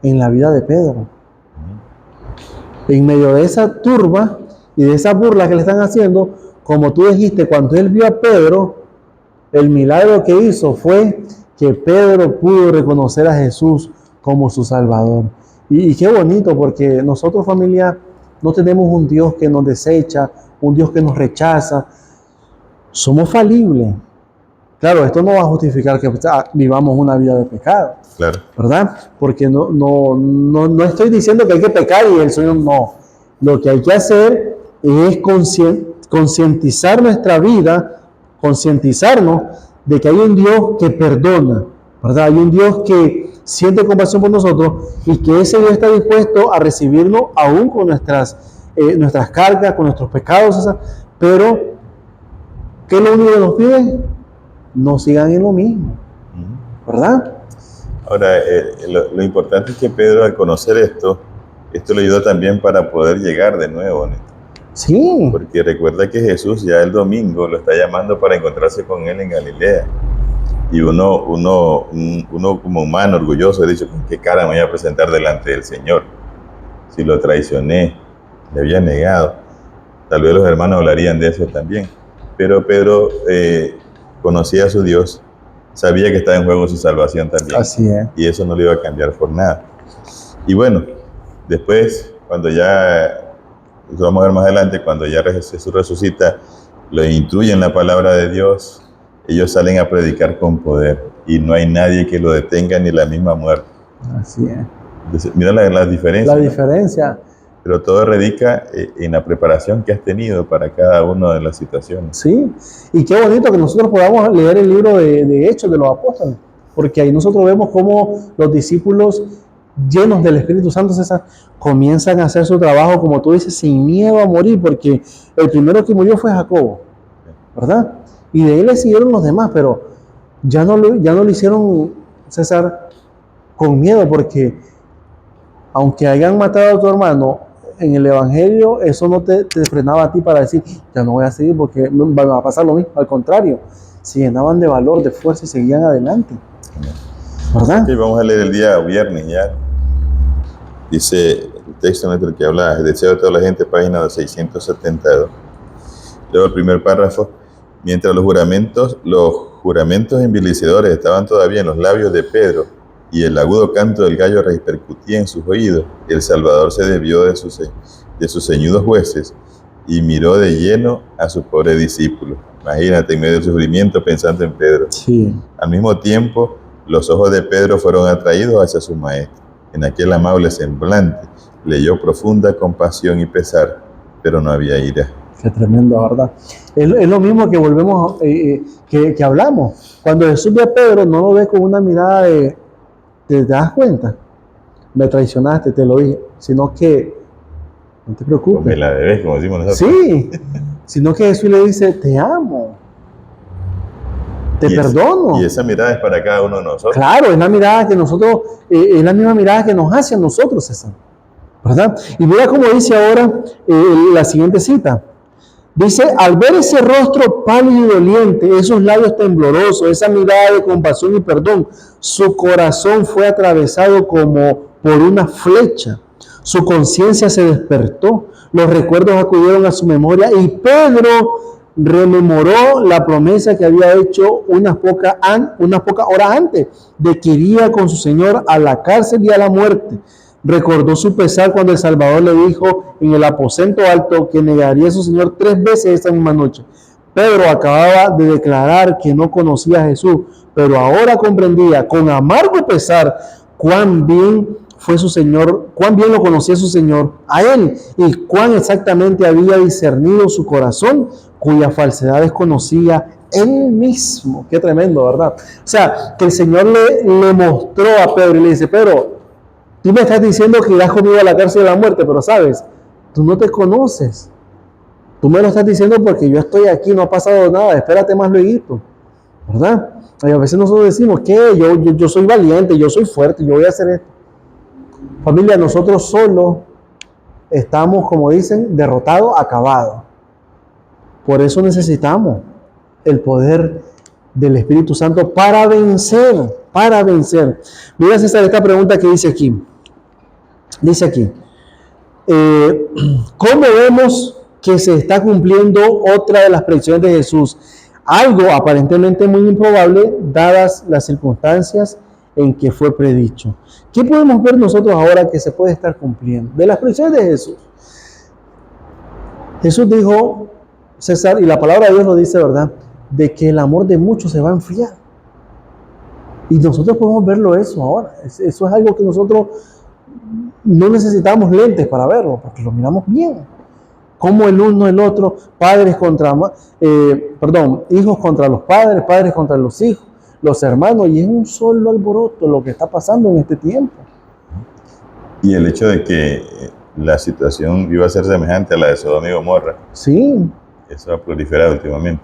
en la vida de Pedro. En medio de esa turba y de esa burla que le están haciendo, como tú dijiste, cuando él vio a Pedro, el milagro que hizo fue que Pedro pudo reconocer a Jesús como su Salvador. Y qué bonito, porque nosotros, familia, no tenemos un Dios que nos desecha, un Dios que nos rechaza. Somos falibles. Claro, esto no va a justificar que vivamos una vida de pecado. Claro. ¿Verdad? Porque no estoy diciendo que hay que pecar y el Señor no. Lo que hay que hacer es concientizar nuestra vida, concientizarnos de que hay un Dios que perdona, ¿verdad? Hay un Dios que siente compasión por nosotros y que ese Dios está dispuesto a recibirnos aún con nuestras cargas, con nuestros pecados, pero ¿qué es lo único que nos pide? No sigan en lo mismo, ¿verdad? Ahora, lo importante es que Pedro, al conocer esto le ayudó también para poder llegar de nuevo, ¿no? Sí. Porque recuerda que Jesús ya el domingo lo está llamando para encontrarse con él en Galilea. Y uno como humano orgulloso ha dicho, ¿con qué cara me voy a presentar delante del Señor? Si lo traicioné, le había negado. Tal vez los hermanos hablarían de eso también. Pero Pedro conocía a su Dios sabía que estaba en juego su salvación también. Así es. Y eso no lo iba a cambiar por nada. Y bueno, después, cuando ya, lo vamos a ver más adelante, cuando ya Jesús resucita, los instruye en la palabra de Dios, ellos salen a predicar con poder y no hay nadie que lo detenga, ni la misma muerte. Así es. Entonces, mira la diferencia. La diferencia. Pero todo radica en la preparación que has tenido para cada una de las situaciones. Sí, y qué bonito que nosotros podamos leer el libro de Hechos de los Apóstoles, porque ahí nosotros vemos cómo los discípulos llenos del Espíritu Santo, César, comienzan a hacer su trabajo, como tú dices, sin miedo a morir, porque el primero que murió fue Jacobo, ¿verdad? Y de él le siguieron los demás, pero ya no lo hicieron, César, con miedo, porque aunque hayan matado a tu hermano, en el Evangelio eso no te frenaba a ti para decir, ya no voy a seguir porque me va a pasar lo mismo. Al contrario, se llenaban de valor, de fuerza y seguían adelante. ¿Verdad? Okay, vamos a leer el día viernes ya. Dice el texto en el que habla, el deseo de toda la gente, página 672. Luego el primer párrafo. Mientras los juramentos envilecedores estaban todavía en los labios de Pedro y el agudo canto del gallo repercutía en sus oídos, el Salvador se desvió de sus ceñudos jueces y miró de lleno a su pobre discípulo. Imagínate, en medio del sufrimiento, pensando en Pedro. Sí. Al mismo tiempo, los ojos de Pedro fueron atraídos hacia su maestro. En aquel amable semblante leyó profunda compasión y pesar, pero no había ira. Qué tremendo, ¿verdad? Es lo mismo que volvemos, que hablamos. Cuando Jesús ve a Pedro, no lo ve con una mirada de, ¿te das cuenta? Me traicionaste, te lo dije. Sino que, no te preocupes. Me la debes, como decimos nosotros. Sí, sino que Jesús le dice, te amo. Te perdono. Y esa mirada es para cada uno de nosotros. Claro, es la mirada que nosotros, es la misma mirada que nos hace a nosotros, César. ¿Verdad? Y mira cómo dice ahora la siguiente cita. Dice, al ver ese rostro pálido y doliente, esos labios temblorosos, esa mirada de compasión y perdón, su corazón fue atravesado como por una flecha. Su conciencia se despertó, los recuerdos acudieron a su memoria y Pedro rememoró la promesa que había hecho unas pocas horas antes de que iría con su Señor a la cárcel y a la muerte. Recordó su pesar cuando el Salvador le dijo en el aposento alto que negaría a su Señor 3 veces esa misma noche. Pedro acababa de declarar que no conocía a Jesús, pero ahora comprendía con amargo pesar cuán bien fue su Señor, cuán bien lo conocía su Señor a él y cuán exactamente había discernido su corazón, cuya falsedad desconocía él mismo. Qué tremendo, ¿verdad? O sea, que el Señor le mostró a Pedro y le dice, Pedro, tú me estás diciendo que irás conmigo a la cárcel de la muerte, pero sabes, tú no te conoces. Tú me lo estás diciendo porque yo estoy aquí, no ha pasado nada, espérate más luego, ¿verdad? Y a veces nosotros decimos que yo soy valiente, yo soy fuerte, yo voy a hacer esto. Familia, nosotros solo estamos, como dicen, derrotados, acabados. Por eso necesitamos el poder del Espíritu Santo para vencer, para vencer. Mira, César, esta pregunta que dice aquí. Dice aquí, ¿cómo vemos que se está cumpliendo otra de las predicciones de Jesús? Algo aparentemente muy improbable, dadas las circunstancias en que fue predicho. ¿Qué podemos ver nosotros ahora que se puede estar cumpliendo? De las predicciones de Jesús. Jesús dijo, César, y la palabra de Dios lo dice, ¿verdad?, de que el amor de muchos se va a enfriar. Y nosotros podemos verlo eso ahora. Eso es algo que nosotros no necesitamos lentes para verlo, porque lo miramos bien. Como el uno, el otro, hijos contra los padres, padres contra los hijos, los hermanos, y es un solo alboroto lo que está pasando en este tiempo. Y el hecho de que la situación iba a ser semejante a la de Sodoma y Gomorra. Sí. Eso ha proliferado últimamente.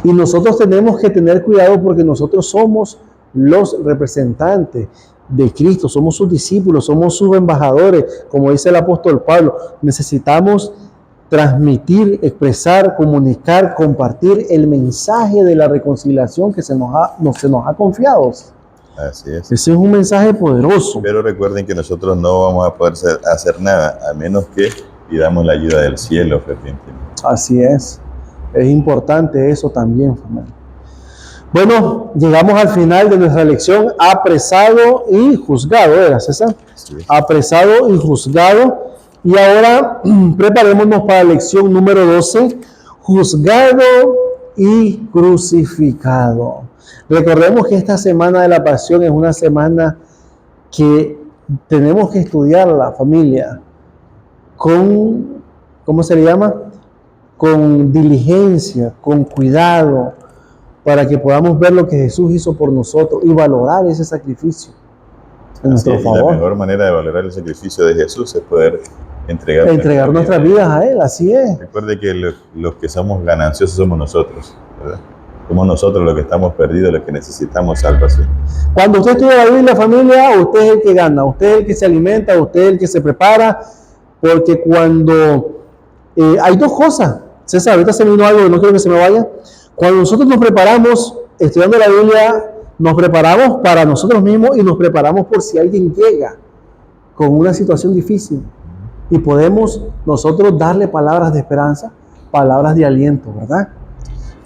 Y nosotros tenemos que tener cuidado porque nosotros somos los representantes de Cristo, somos sus discípulos, somos sus embajadores, como dice el apóstol Pablo. Necesitamos transmitir, expresar, comunicar, compartir el mensaje de la reconciliación que se nos ha confiado. Así es. Ese es un mensaje poderoso. Pero recuerden que nosotros no vamos a poder hacer nada a menos que pidamos la ayuda del cielo fervientemente. Así es. Es importante eso también, familia. Bueno, llegamos al final de nuestra lección, apresado y juzgado, ¿era César? Sí. Apresado y juzgado. Y ahora preparémonos para la lección número 12, juzgado y crucificado. Recordemos que esta semana de la pasión es una semana que tenemos que estudiar la familia con, ¿cómo se le llama? Con diligencia, con cuidado, para que podamos ver lo que Jesús hizo por nosotros y valorar ese sacrificio en nuestro favor. La mejor manera de valorar el sacrificio de Jesús es poder entregar nuestras vidas a Él, así es. Recuerde que los que somos gananciosos somos nosotros, ¿verdad? Somos nosotros los que estamos perdidos, los que necesitamos salvación. Cuando usted estudia la Biblia, familia, usted es el que gana, usted es el que se alimenta, usted es el que se prepara, porque cuando hay dos cosas, César, ahorita se me vino algo, no quiero que se me vaya. Cuando nosotros nos preparamos estudiando la Biblia, nos preparamos para nosotros mismos y nos preparamos por si alguien llega con una situación difícil. Y podemos nosotros darle palabras de esperanza, palabras de aliento, ¿verdad?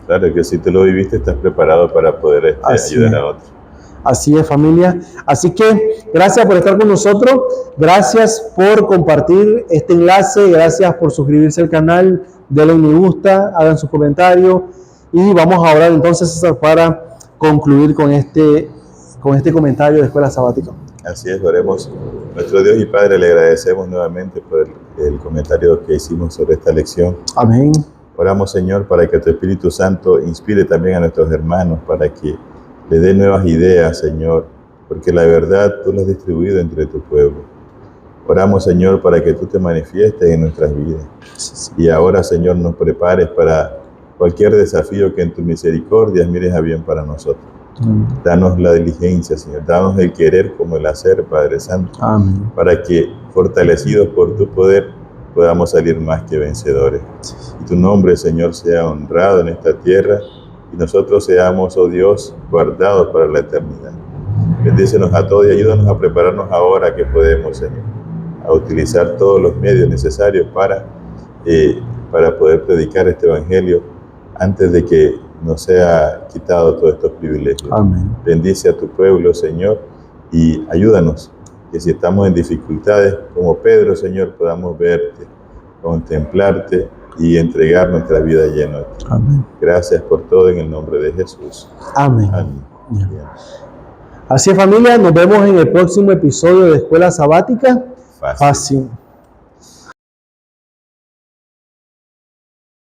Claro que si tú lo viviste, estás preparado para poder ayudar a otros. Así es, familia. Así que gracias por estar con nosotros, gracias por compartir este enlace, gracias por suscribirse al canal, denle me gusta, hagan sus comentarios y vamos a orar entonces, César, para concluir con este comentario de Escuela Sabática. Así es, oremos. Nuestro Dios y Padre, le agradecemos nuevamente por el comentario que hicimos sobre esta lección. Amén. Oramos, Señor, para que tu Espíritu Santo inspire también a nuestros hermanos, para que le dé nuevas ideas, Señor, porque la verdad tú la has distribuido entre tu pueblo. Oramos, Señor, para que tú te manifiestes en nuestras vidas. Y ahora, Señor, nos prepares para cualquier desafío que en tu misericordia mires a bien para nosotros. Danos la diligencia, Señor. Danos el querer como el hacer, Padre Santo. Amén. Para que, fortalecidos por tu poder, podamos salir más que vencedores. Y tu nombre, Señor, sea honrado en esta tierra y nosotros seamos, oh Dios, guardados para la eternidad. Bendícenos a todos y ayúdanos a prepararnos ahora que podemos, Señor, a utilizar todos los medios necesarios para poder predicar este evangelio antes de que nos sea quitado todos estos privilegios. Amén. Bendice a tu pueblo, Señor, y ayúdanos, que si estamos en dificultades, como Pedro, Señor, podamos verte, contemplarte y entregar nuestra vida llena de ti. Amén. Gracias por todo en el nombre de Jesús. Amén. Amén. Bien. Así es, familia, nos vemos en el próximo episodio de Escuela Sabática. Fácil.